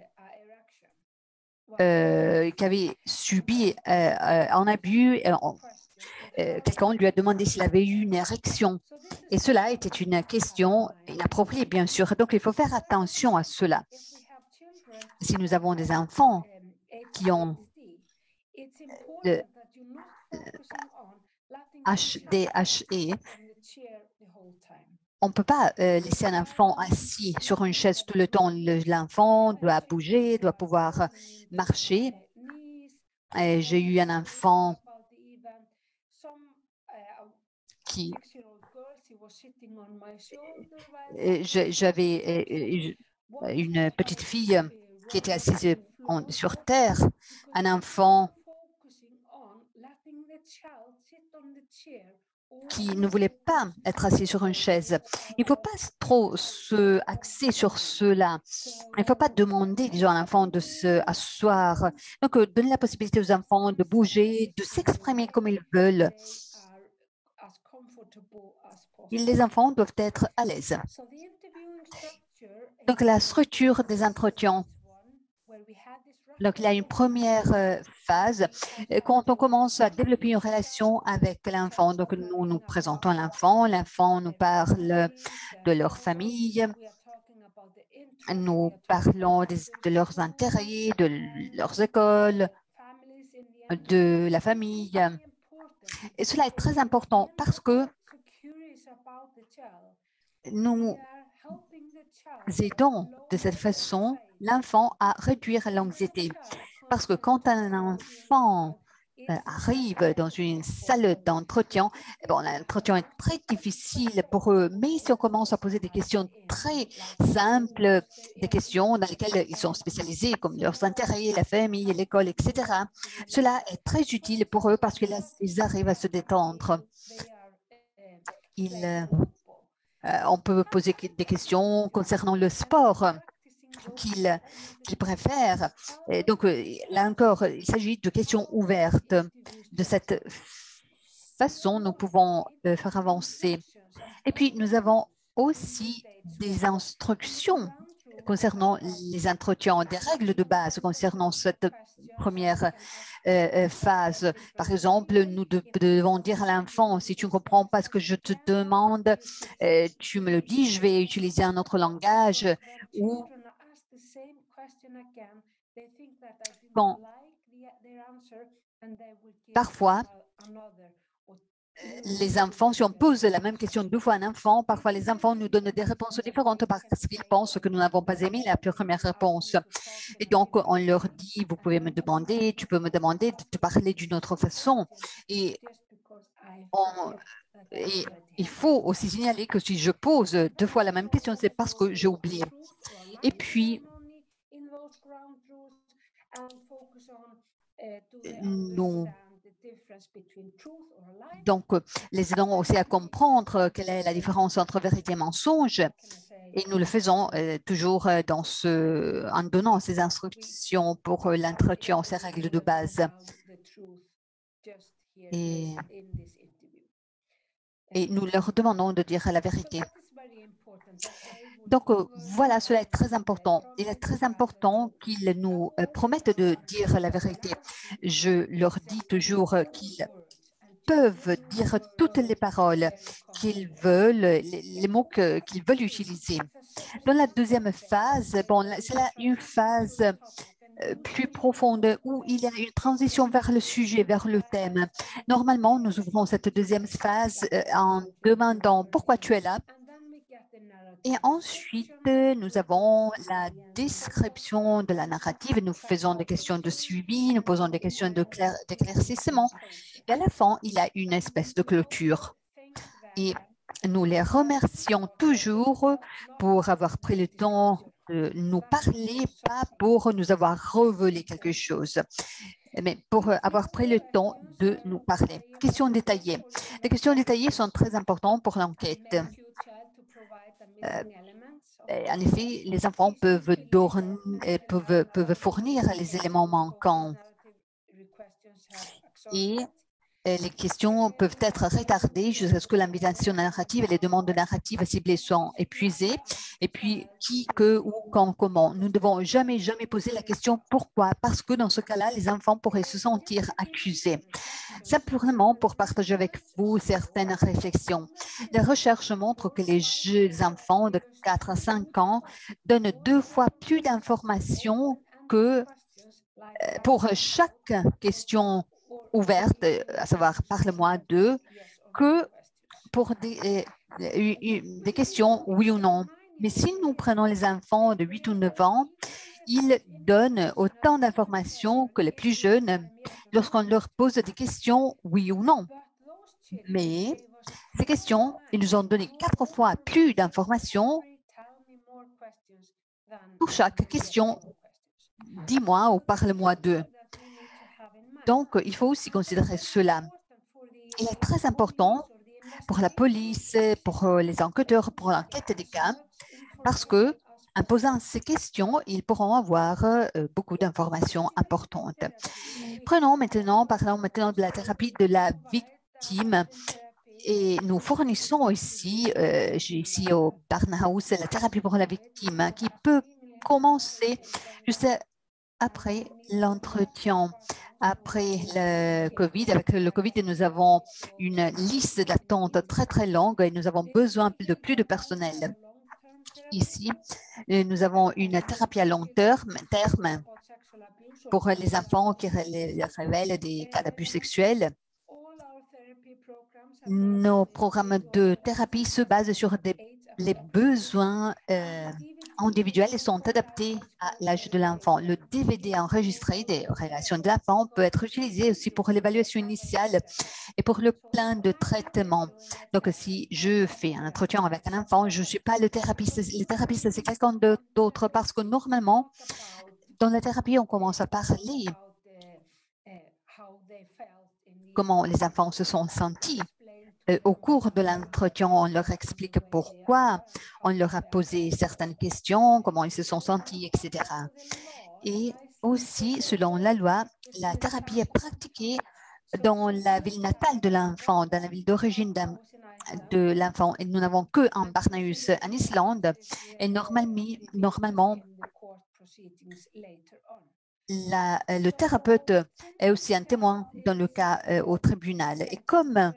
qui avait subi un abus. Quelqu'un lui a demandé s'il avait eu une érection. Et cela était une question inappropriée, bien sûr. Donc, il faut faire attention à cela. Si nous avons des enfants qui ont le HDHE, on ne peut pas laisser un enfant assis sur une chaise tout le temps. L'enfant doit bouger, doit pouvoir marcher. J'ai eu un enfant qui... J'avais une petite fille qui était assise sur terre, un enfant qui ne voulait pas être assis sur une chaise. Il ne faut pas trop se axer sur cela. Il ne faut pas demander, disons, à l'enfant de se asseoir. Donc, donner la possibilité aux enfants de bouger, de s'exprimer comme ils veulent. Les enfants doivent être à l'aise. Donc, la structure des entretiens. Donc, il y a une première phase quand on commence à développer une relation avec l'enfant. Donc, nous nous présentons l'enfant nous parle de leur famille, nous parlons de leurs intérêts, de leurs écoles, de la famille. Et cela est très important parce que nous aidons de cette façon l'enfant à réduire l'anxiété. Parce que quand un enfant arrive dans une salle d'entretien, bon, l'entretien est très difficile pour eux, mais si on commence à poser des questions très simples, des questions dans lesquelles ils sont spécialisés, comme leurs intérêts, la famille, l'école, etc., cela est très utile pour eux parce qu'ils arrivent à se détendre. On peut poser des questions concernant le sport qu'ils préfèrent. Et donc, là encore, il s'agit de questions ouvertes. De cette façon, nous pouvons faire avancer. Et puis, nous avons aussi des instructions concernant les entretiens, des règles de base concernant cette première phase. Par exemple, nous devons dire à l'enfant, si tu ne comprends pas ce que je te demande, tu me le dis, je vais utiliser un autre langage. Ou quand parfois, les enfants, si on pose la même question deux fois à un enfant, parfois les enfants nous donnent des réponses différentes parce qu'ils pensent que nous n'avons pas aimé la première réponse. Et donc, on leur dit, vous pouvez me demander, tu peux me demander de te parler d'une autre façon. Et il faut aussi signaler que si je pose deux fois la même question, c'est parce que j'ai oublié. Et puis, donc, les aidons aussi à comprendre quelle est la différence entre vérité et mensonge. Et nous le faisons toujours en donnant ces instructions pour l'entretien, ces règles de base. Et nous leur demandons de dire la vérité. Donc, voilà, cela est très important. Il est très important qu'ils nous promettent de dire la vérité. Je leur dis toujours qu'ils peuvent dire toutes les paroles qu'ils veulent, les mots qu'ils veulent utiliser. Dans la deuxième phase, bon, c'est une phase plus profonde où il y a une transition vers le sujet, vers le thème. Normalement, nous ouvrons cette deuxième phase en demandant pourquoi tu es là. Et ensuite, nous avons la description de la narrative. Nous faisons des questions de suivi, nous posons des questions d'éclaircissement. Et à la fin, il y a une espèce de clôture. Et nous les remercions toujours pour avoir pris le temps de nous parler, pas pour nous avoir révélé quelque chose, mais pour avoir pris le temps de nous parler. Questions détaillées. Les questions détaillées sont très importantes pour l'enquête. En effet, les enfants peuvent fournir les éléments manquants et les questions peuvent être retardées jusqu'à ce que l'invitation narrative et les demandes narratives ciblées soient épuisées. Et puis, qui, que, où, quand, comment. Nous ne devons jamais poser la question pourquoi, parce que dans ce cas-là, les enfants pourraient se sentir accusés. Simplement pour partager avec vous certaines réflexions. Les recherches montrent que les jeunes enfants de 4 à 5 ans donnent 2 fois plus d'informations que pour chaque question ouverte, à savoir parle-moi d'eux, que pour des questions oui ou non. Mais si nous prenons les enfants de 8 ou 9 ans, ils donnent autant d'informations que les plus jeunes lorsqu'on leur pose des questions oui ou non. Mais ces questions, ils nous ont donné 4 fois plus d'informations pour chaque question. Dis-moi ou parle-moi d'eux. Donc, il faut aussi considérer cela. Il est très important pour la police, pour les enquêteurs, pour l'enquête des cas, parce que en posant ces questions, ils pourront avoir beaucoup d'informations importantes. Parlons maintenant de la thérapie de la victime. Et nous fournissons ici, ici au Barnhouse, la thérapie pour la victime qui peut commencer juste après l'entretien, après le Covid. Avec le Covid, nous avons une liste d'attente très, très longue et nous avons besoin de plus de personnel. Ici, nous avons une thérapie à long terme pour les enfants qui révèlent des cas d'abus sexuels. Nos programmes de thérapie se basent sur les besoins individuels et sont adaptés à l'âge de l'enfant. Le DVD enregistré des relations de l'enfant peut être utilisé aussi pour l'évaluation initiale et pour le plan de traitement. Donc, si je fais un entretien avec un enfant, je ne suis pas le thérapeute. Le thérapeute, c'est quelqu'un d'autre parce que normalement, dans la thérapie, on commence à parler comment les enfants se sont sentis. Au cours de l'entretien, on leur explique pourquoi, on leur a posé certaines questions, comment ils se sont sentis, etc. Et aussi, selon la loi, la thérapie est pratiquée dans la ville natale de l'enfant, dans la ville d'origine de l'enfant. Et nous n'avons que en Barnahus, en Islande. Et normalement, le thérapeute est aussi un témoin dans le cas au tribunal. Et comme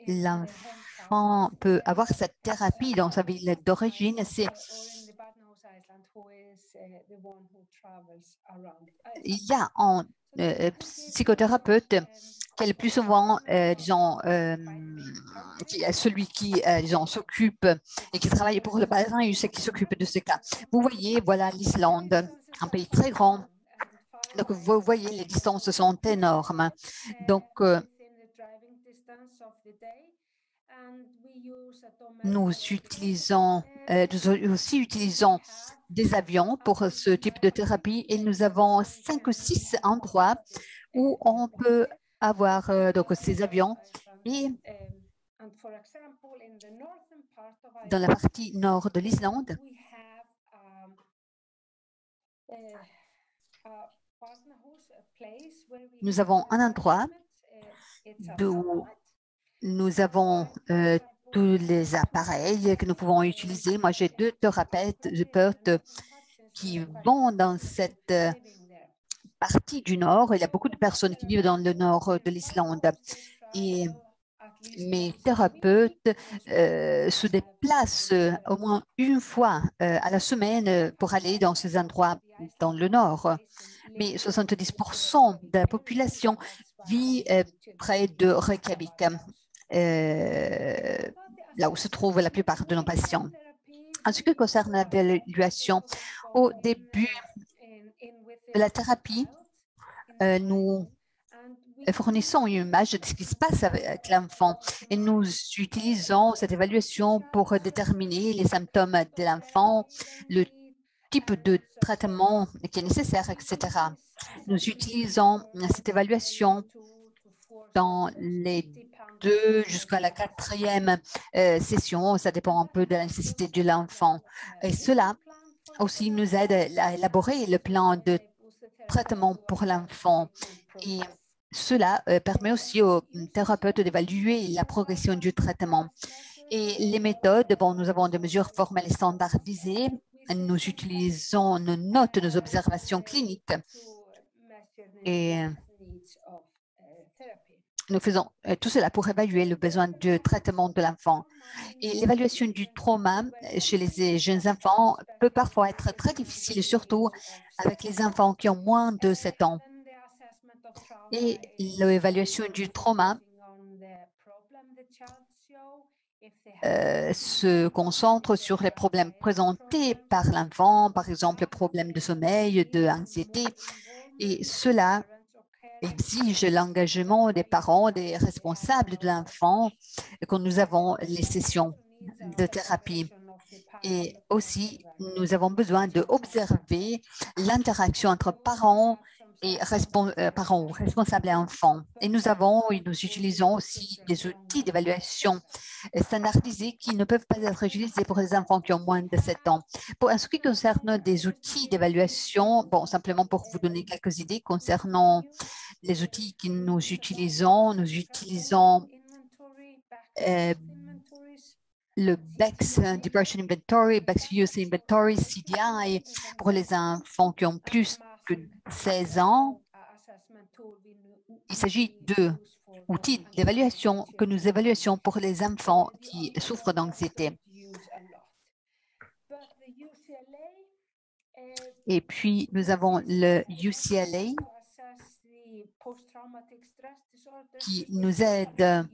l'enfant peut avoir cette thérapie dans sa ville d'origine, il y a un psychothérapeute qui est le plus souvent, disons, celui qui, disons, s'occupe et qui travaille pour le parent et qui s'occupe de ce cas. Vous voyez, voilà l'Islande, un pays très grand. Donc, vous voyez, les distances sont énormes. Donc, nous aussi utilisons des avions pour ce type de thérapie et nous avons 5 ou 6 endroits où on peut avoir donc ces avions. Et dans la partie nord de l'Islande, nous avons un endroit où nous avons tous les appareils que nous pouvons utiliser. Moi, j'ai 2 thérapeutes qui vont dans cette partie du nord. Il y a beaucoup de personnes qui vivent dans le nord de l'Islande. Et mes thérapeutes se déplacent au moins une fois à la semaine pour aller dans ces endroits dans le nord. Mais 70% de la population vit près de Reykjavik, là où se trouvent la plupart de nos patients. En ce qui concerne l'évaluation, au début de la thérapie, nous fournissons une image de ce qui se passe avec l'enfant et nous utilisons cette évaluation pour déterminer les symptômes de l'enfant, le type de traitement qui est nécessaire, etc. Nous utilisons cette évaluation dans les 2 jusqu'à la 4e session. Ça dépend un peu de la nécessité de l'enfant. Et cela aussi nous aide à élaborer le plan de traitement pour l'enfant. Et cela permet aussi aux thérapeutes d'évaluer la progression du traitement. Et les méthodes, bon, nous avons des mesures formelles et standardisées. Nous utilisons nos notes, nos observations cliniques. Et nous faisons tout cela pour évaluer le besoin de traitement de l'enfant. Et l'évaluation du trauma chez les jeunes enfants peut parfois être très difficile, surtout avec les enfants qui ont moins de 7 ans. Et l'évaluation du trauma se concentre sur les problèmes présentés par l'enfant, par exemple, les problèmes de sommeil, d'anxiété, et cela exige l'engagement des parents, des responsables de l'enfant quand nous avons les sessions de thérapie. Et aussi, nous avons besoin d'observer l'interaction entre parents et parents responsables et enfants. Et nous utilisons aussi des outils d'évaluation standardisés qui ne peuvent pas être utilisés pour les enfants qui ont moins de 7 ans. En ce qui concerne des outils d'évaluation, bon, simplement pour vous donner quelques idées concernant les outils que nous utilisons le BEX Depression Inventory, BEX Youth Inventory, CDI, pour les enfants qui ont plus que 16 ans. Il s'agit d'outils d'évaluation que nous évaluons pour les enfants qui souffrent d'anxiété. Et puis, nous avons le UCLA qui nous aide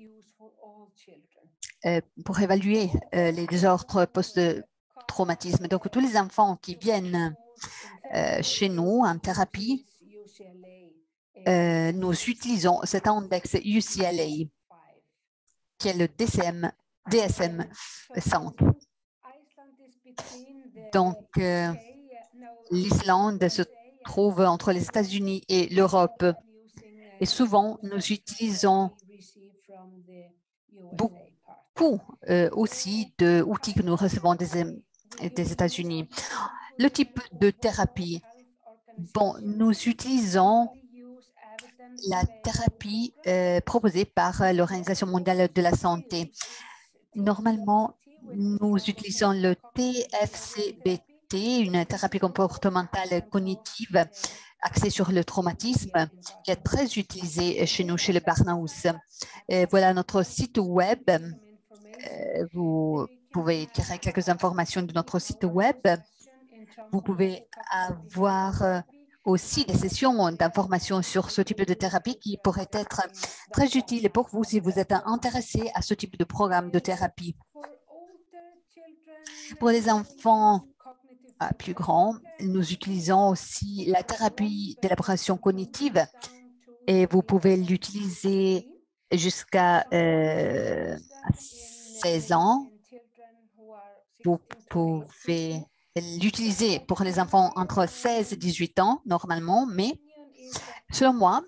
pour évaluer les désordres post-traumatisme. Donc, tous les enfants qui viennent chez nous en thérapie, nous utilisons cet index UCLA, qui est le DSM-5. Donc, l'Islande se trouve entre les États-Unis et l'Europe. Et souvent, nous utilisons beaucoup aussi d'outils que nous recevons des États-Unis. Le type de thérapie. Bon, nous utilisons la thérapie proposée par l'Organisation mondiale de la santé. Normalement, nous utilisons le TFCBT, une thérapie comportementale cognitive axée sur le traumatisme, qui est très utilisée chez nous, chez le Barnhouse. Voilà notre site web. Vous pouvez tirer quelques informations de notre site web. Vous pouvez avoir aussi des sessions d'information sur ce type de thérapie qui pourraient être très utiles pour vous si vous êtes intéressé à ce type de programme de thérapie. Pour les enfants plus grands, nous utilisons aussi la thérapie d'élaboration cognitive et vous pouvez l'utiliser jusqu'à 16 ans. Vous pouvez l'utiliser pour les enfants entre 16 et 18 ans normalement, mais selon moi,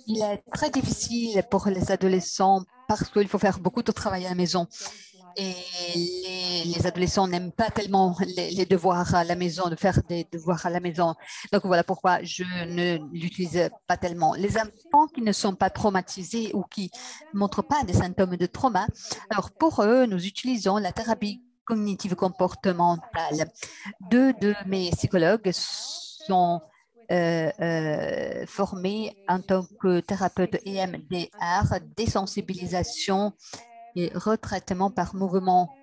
il est très difficile pour les adolescents parce qu'il faut faire beaucoup de travail à la maison. Et les adolescents n'aiment pas tellement les devoirs à la maison, de faire des devoirs à la maison. Donc voilà pourquoi je ne l'utilise pas tellement. Les enfants qui ne sont pas traumatisés ou qui ne montrent pas des symptômes de trauma, alors pour eux, nous utilisons la thérapie cognitive comportementale. Deux de mes psychologues sont formés en tant que thérapeute EMDR, désensibilisation et retraitement par mouvement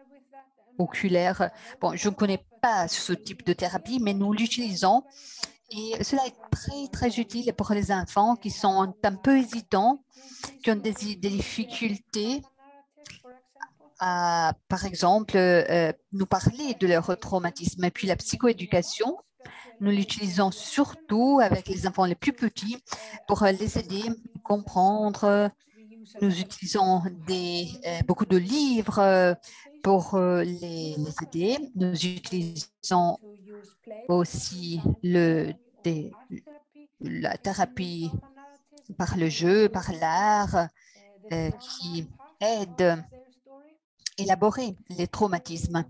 oculaire. Bon, je ne connais pas ce type de thérapie, mais nous l'utilisons et cela est très, très utile pour les enfants qui sont un peu hésitants, qui ont des difficultés à, par exemple, nous parler de leur traumatisme. Et puis la psychoéducation, nous l'utilisons surtout avec les enfants les plus petits pour les aider à comprendre. Nous utilisons beaucoup de livres pour les aider. Nous utilisons aussi la thérapie par le jeu, par l'art, qui aide à élaborer les traumatismes.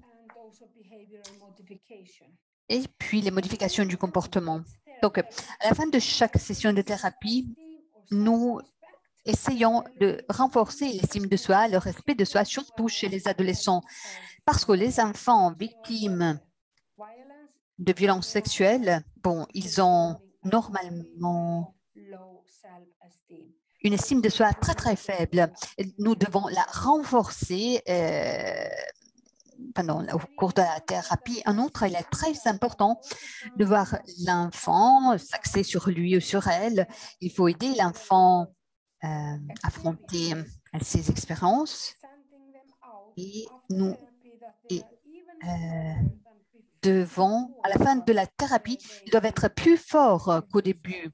Et puis les modifications du comportement. Donc, à la fin de chaque session de thérapie, nous essayons de renforcer l'estime de soi, le respect de soi, surtout chez les adolescents, parce que les enfants victimes de violences sexuelles, bon, ils ont normalement une estime de soi très, très faible. Nous devons la renforcer au cours de la thérapie. En outre, il est très important de voir l'enfant s'axer sur lui ou sur elle. Il faut aider l'enfant à affronter ses expériences et nous devons, à la fin de la thérapie, ils doivent être plus forts qu'au début.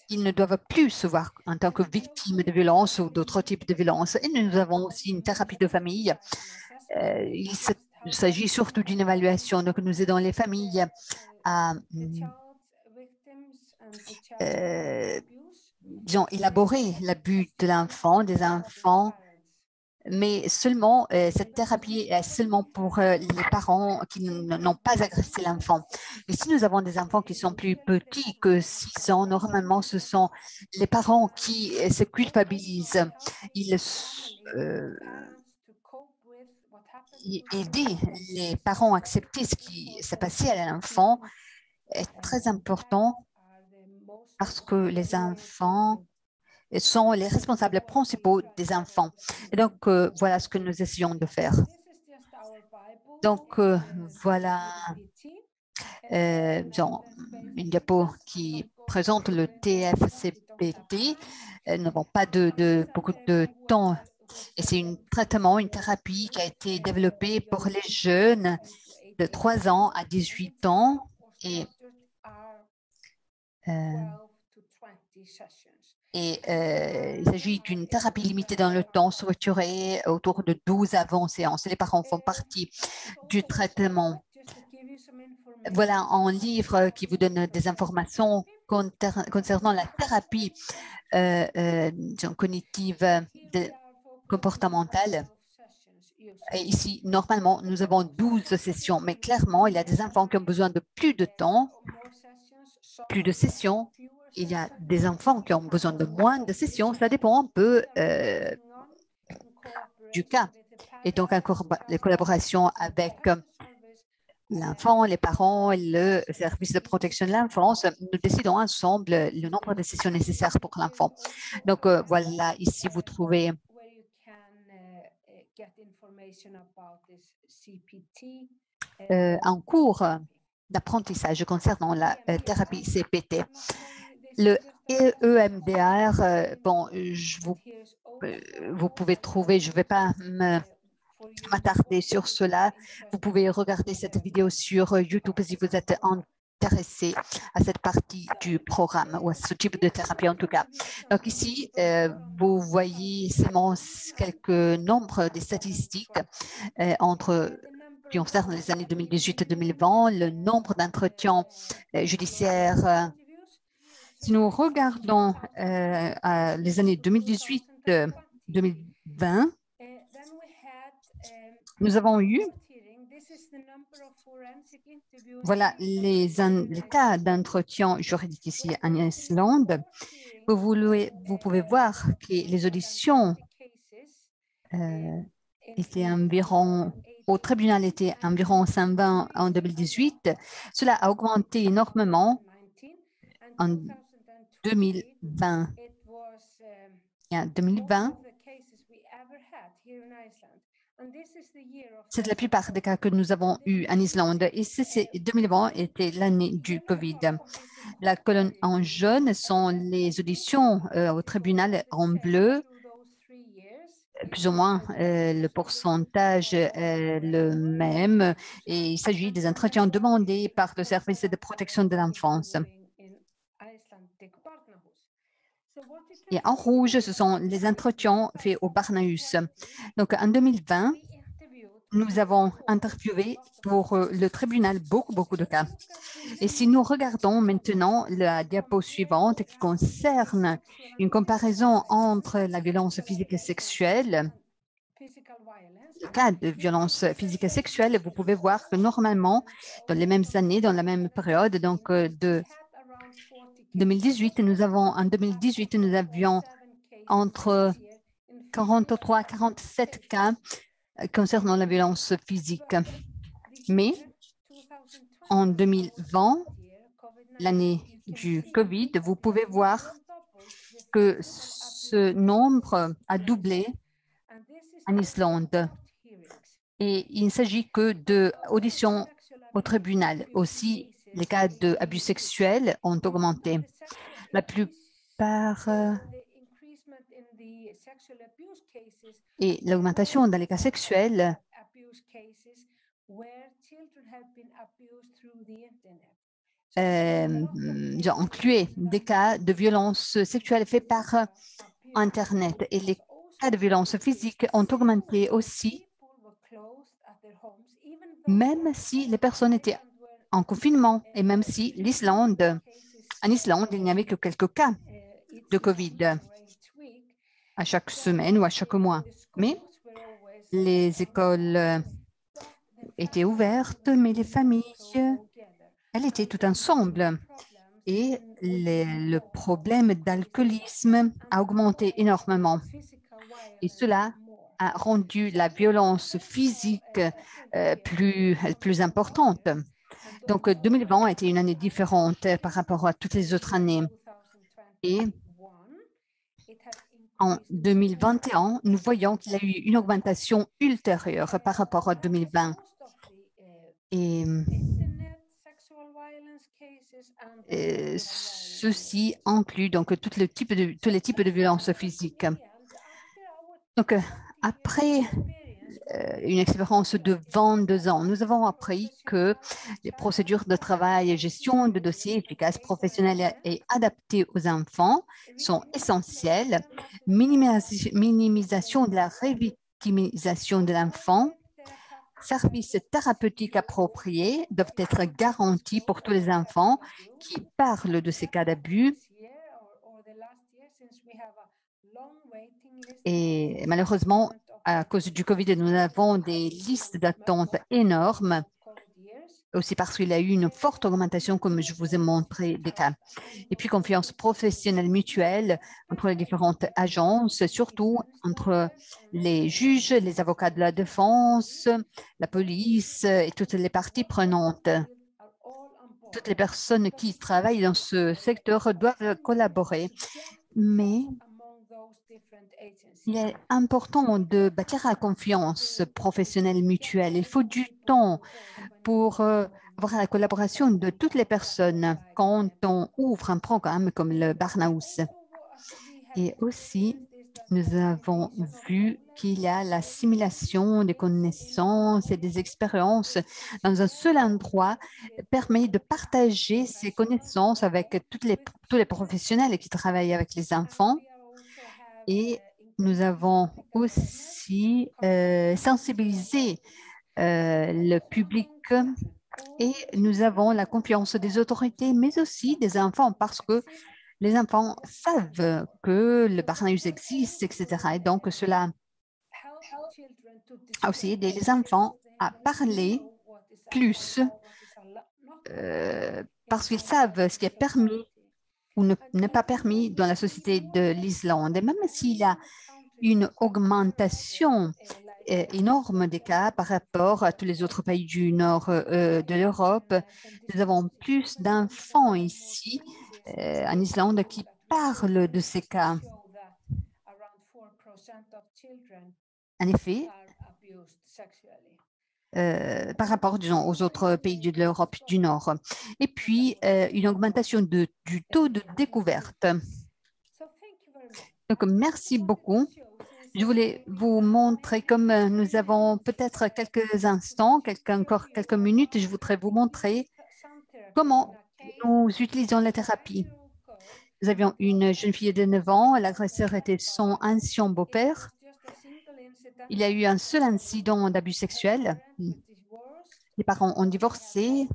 Ils ne doivent plus se voir en tant que victimes de violence ou d'autres types de violences. Et nous avons aussi une thérapie de famille. Il s'agit surtout d'une évaluation. Donc, nous aidons les familles à disons, élaborer l'abus de l'enfant, des enfants mais seulement cette thérapie est seulement pour les parents qui n'ont pas agressé l'enfant. Et si nous avons des enfants qui sont plus petits que 6 ans, normalement, ce sont les parents qui se culpabilisent. Ils aider les parents à accepter ce qui s'est passé à l'enfant est très important parce que les enfants sont les responsables principaux des enfants. Et donc, voilà ce que nous essayons de faire. Donc, voilà une diapo qui présente le TFCPT. Nous n'avons pas beaucoup de temps. Et c'est un traitement, une thérapie qui a été développée pour les jeunes de 3 ans à 18 ans. Et il s'agit d'une thérapie limitée dans le temps, structurée autour de 12 à 20 séances. Les parents font partie du traitement. Voilà un livre qui vous donne des informations concernant la thérapie cognitive comportementale. Et ici, normalement, nous avons 12 sessions, mais clairement, il y a des enfants qui ont besoin de plus de temps, plus de sessions. Il y a des enfants qui ont besoin de moins de sessions. Ça dépend un peu du cas. Et donc, les collaborations avec l'enfant, les parents et le service de protection de l'enfance, nous décidons ensemble le nombre de sessions nécessaires pour l'enfant. Donc, voilà, ici, vous trouvez un cours d'apprentissage concernant la thérapie CPT. Le EMDR, bon, vous pouvez trouver, je ne vais pas m'attarder sur cela. Vous pouvez regarder cette vidéo sur YouTube si vous êtes intéressé à cette partie du programme ou à ce type de thérapie en tout cas. Donc ici, vous voyez seulement quelques nombres des statistiques qui concernent les années 2018 et 2020, le nombre d'entretiens judiciaires. Si nous regardons les années 2018-2020, nous avons eu, voilà, les cas d'entretien juridique ici en Islande. Vous pouvez voir que les auditions étaient environ, au tribunal étaient environ 120 en 2018. Cela a augmenté énormément en 2020. Et en 2020, c'est la plupart des cas que nous avons eus en Islande. Et 2020 était l'année du COVID. La colonne en jaune sont les auditions au tribunal en bleu. Plus ou moins, le pourcentage est le même. Et il s'agit des entretiens demandés par le service de protection de l'enfance. Et en rouge, ce sont les entretiens faits au Barnahus. Donc, en 2020, nous avons interviewé pour le tribunal beaucoup de cas. Et si nous regardons maintenant la diapo suivante qui concerne une comparaison entre la violence physique et sexuelle, le cas de violence physique et sexuelle, vous pouvez voir que normalement, dans les mêmes années, dans la même période, donc de 2018, en 2018, nous avions entre 43 et 47 cas concernant la violence physique. Mais en 2020, l'année du COVID, vous pouvez voir que ce nombre a doublé en Islande. Et il ne s'agit que d'auditions au tribunal. Aussi, les cas d'abus sexuels ont augmenté. La plupart et l'augmentation dans les cas sexuels incluait des cas de violence sexuelle faits par Internet. Et les cas de violence physique ont augmenté aussi, même si les personnes étaient en confinement et même si en Islande, il n'y avait que quelques cas de COVID à chaque semaine ou à chaque mois. Mais Les écoles étaient ouvertes, mais les familles, elles étaient toutes ensemble. Et le problème d'alcoolisme a augmenté énormément. Et cela a rendu la violence physique plus importante. Donc, 2020 a été une année différente par rapport à toutes les autres années. Et en 2021, nous voyons qu'il y a eu une augmentation ultérieure par rapport à 2020. Et ceci inclut donc tous les types de violences physiques. Donc, après une expérience de 22 ans, nous avons appris que les procédures de travail et gestion de dossiers efficaces, professionnels et adaptés aux enfants sont essentielles. Minimisation de la révictimisation de l'enfant, services thérapeutiques appropriés doivent être garantis pour tous les enfants qui parlent de ces cas d'abus. Et malheureusement, à cause du Covid, nous avons des listes d'attente énormes, aussi parce qu'il y a eu une forte augmentation, comme je vous ai montré, des cas. Et puis, confiance professionnelle mutuelle entre les différentes agences, surtout entre les juges, les avocats de la défense, la police et toutes les parties prenantes. Toutes les personnes qui travaillent dans ce secteur doivent collaborer, mais il est important de bâtir la confiance professionnelle mutuelle. Il faut du temps pour avoir la collaboration de toutes les personnes quand on ouvre un programme comme le Barnhouse. Et aussi, nous avons vu qu'il y a l'assimilation des connaissances et des expériences dans un seul endroit permet de partager ces connaissances avec tous les professionnels qui travaillent avec les enfants. Et nous avons aussi sensibilisé le public et nous avons la confiance des autorités, mais aussi des enfants, parce que les enfants savent que le Barnhouse existe, etc. Et donc, cela a aussi aidé les enfants à parler plus parce qu'ils savent ce qui est permis ou n'est pas permis dans la société de l'Islande. Et même s'il y a une augmentation énorme des cas par rapport à tous les autres pays du nord de l'Europe, nous avons plus d'enfants ici en Islande qui parlent de ces cas. En effet, par rapport, disons, aux autres pays de l'Europe du Nord. Et puis, une augmentation du taux de découverte. Donc, merci beaucoup. Je voulais vous montrer, comme nous avons peut-être quelques instants, encore quelques minutes, je voudrais vous montrer comment nous utilisons la thérapie. Nous avions une jeune fille de 9 ans, l'agresseur était son ancien beau-père. Il y a eu un seul incident d'abus sexuel. Les parents ont divorcé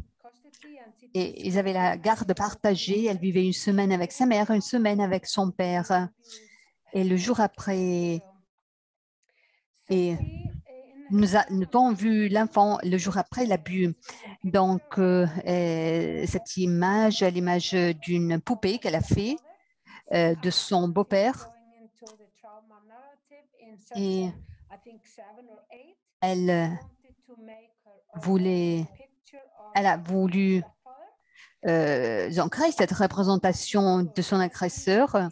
et ils avaient la garde partagée. Elle vivait une semaine avec sa mère, une semaine avec son père. Et le jour après, et nous avons vu l'enfant le jour après l'abus. Donc, cette image, l'image d'une poupée qu'elle a fait de son beau-père. Et elle a voulu créer cette représentation de son agresseur.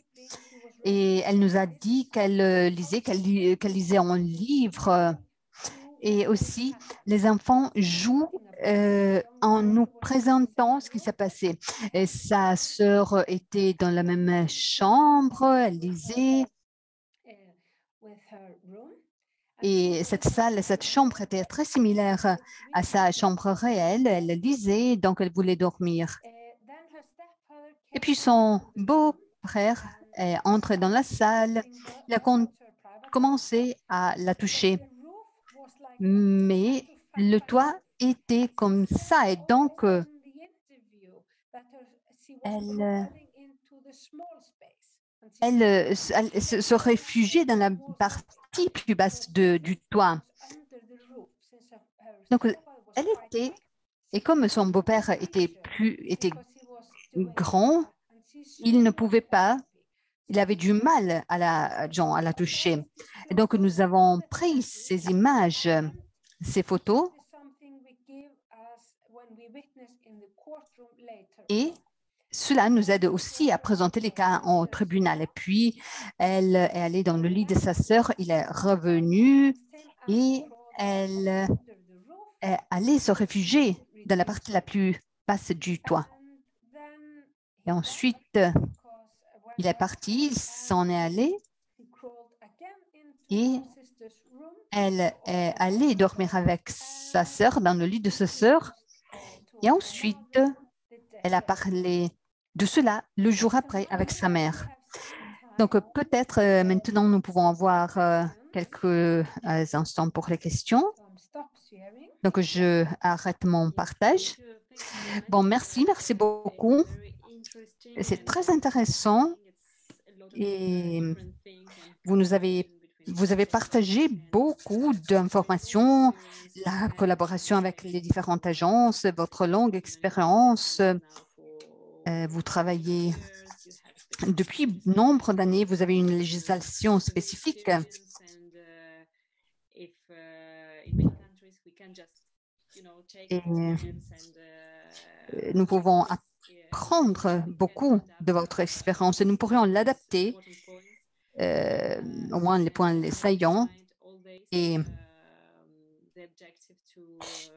Et elle nous a dit qu'elle lisait un livre. Et aussi, les enfants jouent en nous présentant ce qui s'est passé. Et sa sœur était dans la même chambre, elle lisait. Et cette chambre était très similaire à sa chambre réelle. Elle lisait, donc elle voulait dormir. Et puis son beau-frère est entré dans la salle. Il a commencé à la toucher. Mais le toit était comme ça. Et donc, elle se réfugiait dans la partie plus basse du toit. Donc, elle était, et comme son beau-père était grand, il ne pouvait pas, il avait du mal à la toucher. Et donc, nous avons pris ces images, ces photos, et cela nous aide aussi à présenter les cas au tribunal. Et puis, elle est allée dans le lit de sa sœur, il est revenu et elle est allée se réfugier dans la partie la plus basse du toit. Et ensuite, il est parti, il s'en est allé et elle est allée dormir avec sa sœur dans le lit de sa sœur. Et ensuite, elle a parlé de cela le jour après avec sa mère. Donc, peut-être maintenant, nous pouvons avoir quelques instants pour les questions. Donc, je arrête mon partage. Bon, merci beaucoup. C'est très intéressant et vous avez partagé beaucoup d'informations, la collaboration avec les différentes agences, votre longue expérience. Vous travaillez depuis nombre d'années, vous avez une législation spécifique. Et nous pouvons apprendre beaucoup de votre expérience et nous pourrions l'adapter, au moins les points saillants. Et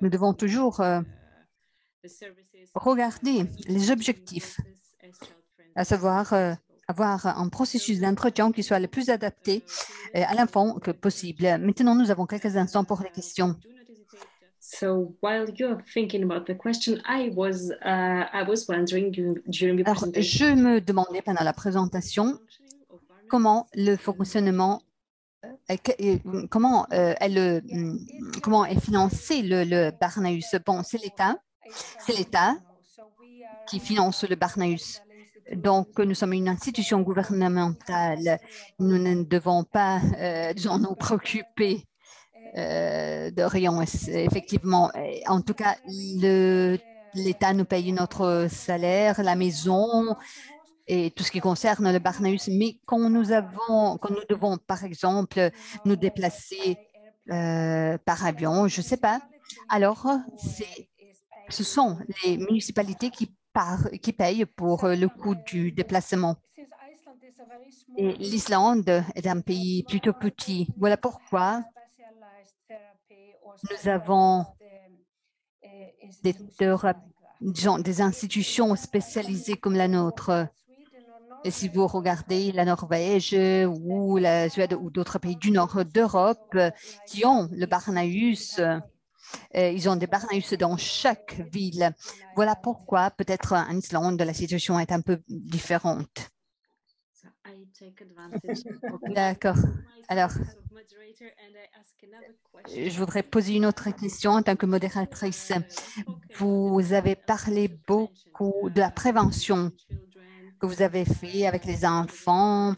nous devons toujours regarder les objectifs, à savoir avoir un processus d'entretien qui soit le plus adapté à l'enfant que possible. Maintenant, nous avons quelques instants pour les questions. So while you're thinking about the question, I was wondering during the Alors, presentation. je me demandais pendant la présentation comment le fonctionnement, comment est financé le Barnahus. Bon, c'est l'État qui finance le Barnahus. Donc, nous sommes une institution gouvernementale. Nous ne devons pas nous préoccuper de rien, effectivement. En tout cas, l'État nous paye notre salaire, la maison et tout ce qui concerne le Barnahus. Mais quand nous devons, par exemple, nous déplacer par avion, je ne sais pas, alors ce sont les municipalités qui payent pour le coût du déplacement. Et l'Islande est un pays plutôt petit. Voilà pourquoi nous avons des institutions spécialisées comme la nôtre. Et si vous regardez la Norvège ou la Suède ou d'autres pays du nord d'Europe qui ont le Barnahus, ils ont des Barnahus dans chaque ville. Voilà pourquoi peut-être en Islande, la situation est un peu différente. D'accord. Alors, je voudrais poser une autre question en tant que modératrice. Vous avez parlé beaucoup de la prévention que vous avez fait avec les enfants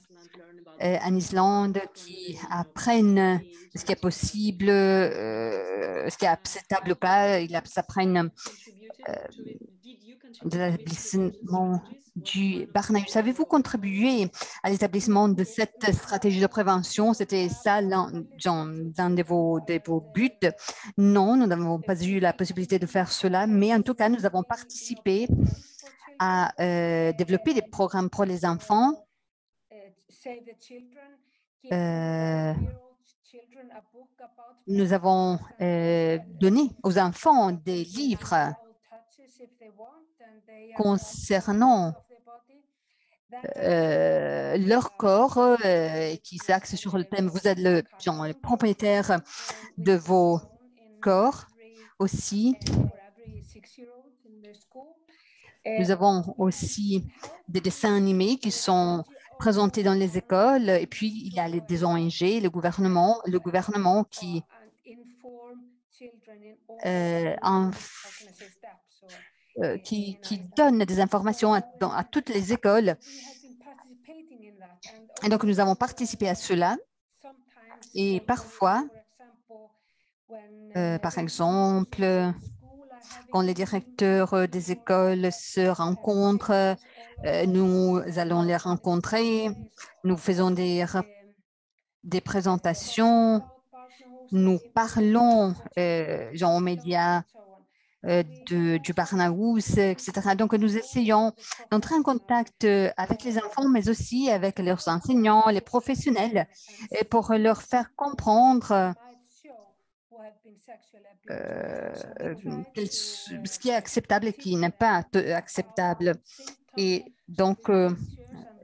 en Islande qui apprennent ce qui est possible, ce qui est acceptable ou pas. Ils apprennent de l'établissement du Barnahus. Avez-vous contribué à l'établissement de cette stratégie de prévention? C'était ça l'un de vos buts? Non, nous n'avons pas eu la possibilité de faire cela, mais en tout cas, nous avons participé à développer des programmes pour les enfants. Nous avons donné aux enfants des livres concernant leur corps qui s'axe sur le thème. Vous êtes le propriétaire de vos corps aussi. Nous avons aussi des dessins animés qui sont présentés dans les écoles et puis il y a des ONG, le gouvernement qui donne des informations à toutes les écoles. Et donc, nous avons participé à cela. Et parfois, Par exemple, quand les directeurs des écoles se rencontrent, nous allons les rencontrer, nous faisons des présentations, nous parlons genre aux médias du Barnahus, etc. Donc, nous essayons d'entrer en contact avec les enfants, mais aussi avec leurs enseignants, les professionnels, et pour leur faire comprendre ce qui est acceptable et qui n'est pas acceptable. Et donc,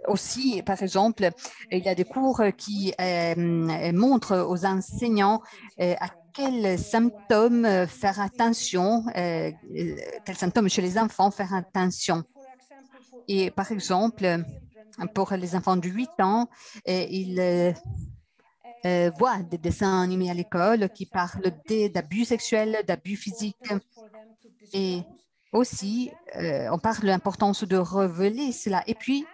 aussi, par exemple, il y a des cours qui montrent aux enseignants à quels symptômes faire attention, quels symptômes chez les enfants faire attention. Et par exemple, pour les enfants de 8 ans, ils voient des dessins animés à l'école qui parlent d'abus sexuels, d'abus physiques. Et aussi, on parle de l'importance de révéler cela. Et puis,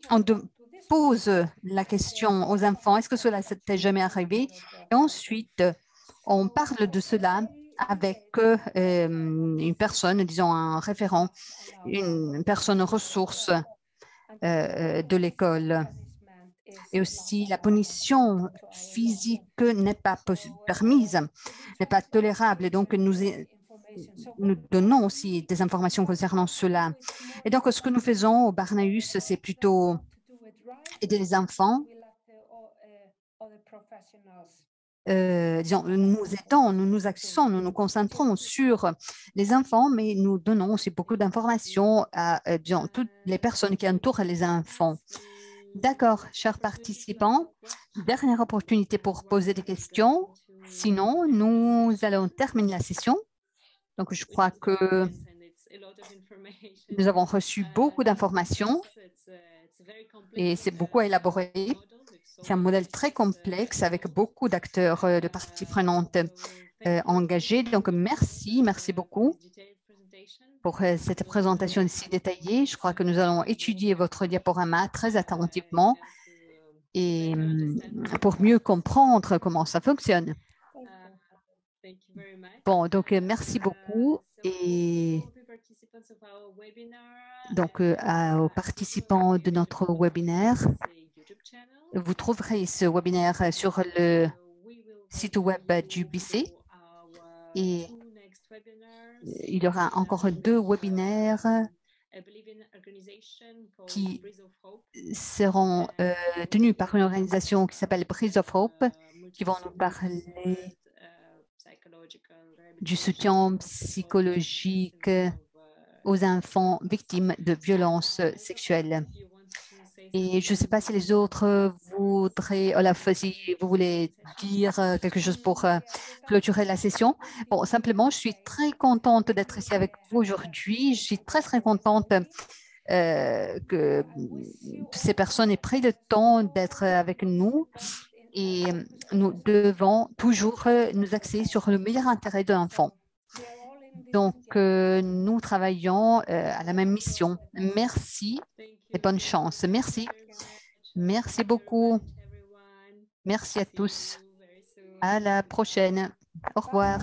on pose la question aux enfants, est-ce que cela s'était jamais arrivé? Et ensuite, on parle de cela avec une personne, disons un référent, une personne ressource de l'école. Et aussi, la punition physique n'est pas permise, n'est pas tolérable. Et donc, nous donnons aussi des informations concernant cela. Et donc, ce que nous faisons au Barnahus, c'est plutôt aider les enfants. Disons, nous aidons, nous nous axons, nous nous concentrons sur les enfants, mais nous donnons aussi beaucoup d'informations à disons, toutes les personnes qui entourent les enfants. D'accord, chers participants, dernière opportunité pour poser des questions. Sinon, nous allons terminer la session. Donc, je crois que nous avons reçu beaucoup d'informations et c'est beaucoup à élaborer. C'est un modèle très complexe avec beaucoup d'acteurs, de parties prenantes engagés. Donc, merci beaucoup pour cette présentation si détaillée. Je crois que nous allons étudier votre diaporama très attentivement et pour mieux comprendre comment ça fonctionne. Bon, donc merci beaucoup et donc aux participants de notre webinaire, vous trouverez ce webinaire sur le site web du BC et il y aura encore 2 webinaires qui seront tenus par une organisation qui s'appelle Breeze of Hope, qui vont nous parler du soutien psychologique aux enfants victimes de violences sexuelles. Et je ne sais pas si les autres voudraient, Olaf, si vous voulez dire quelque chose pour clôturer la session. Bon, simplement, je suis très contente d'être ici avec vous aujourd'hui. Je suis très contente que ces personnes aient pris le temps d'être avec nous. Et nous devons toujours nous axer sur le meilleur intérêt de l'enfant. Donc, nous travaillons à la même mission. Merci et bonne chance. Merci. Merci beaucoup. Merci à tous. À la prochaine. Au revoir.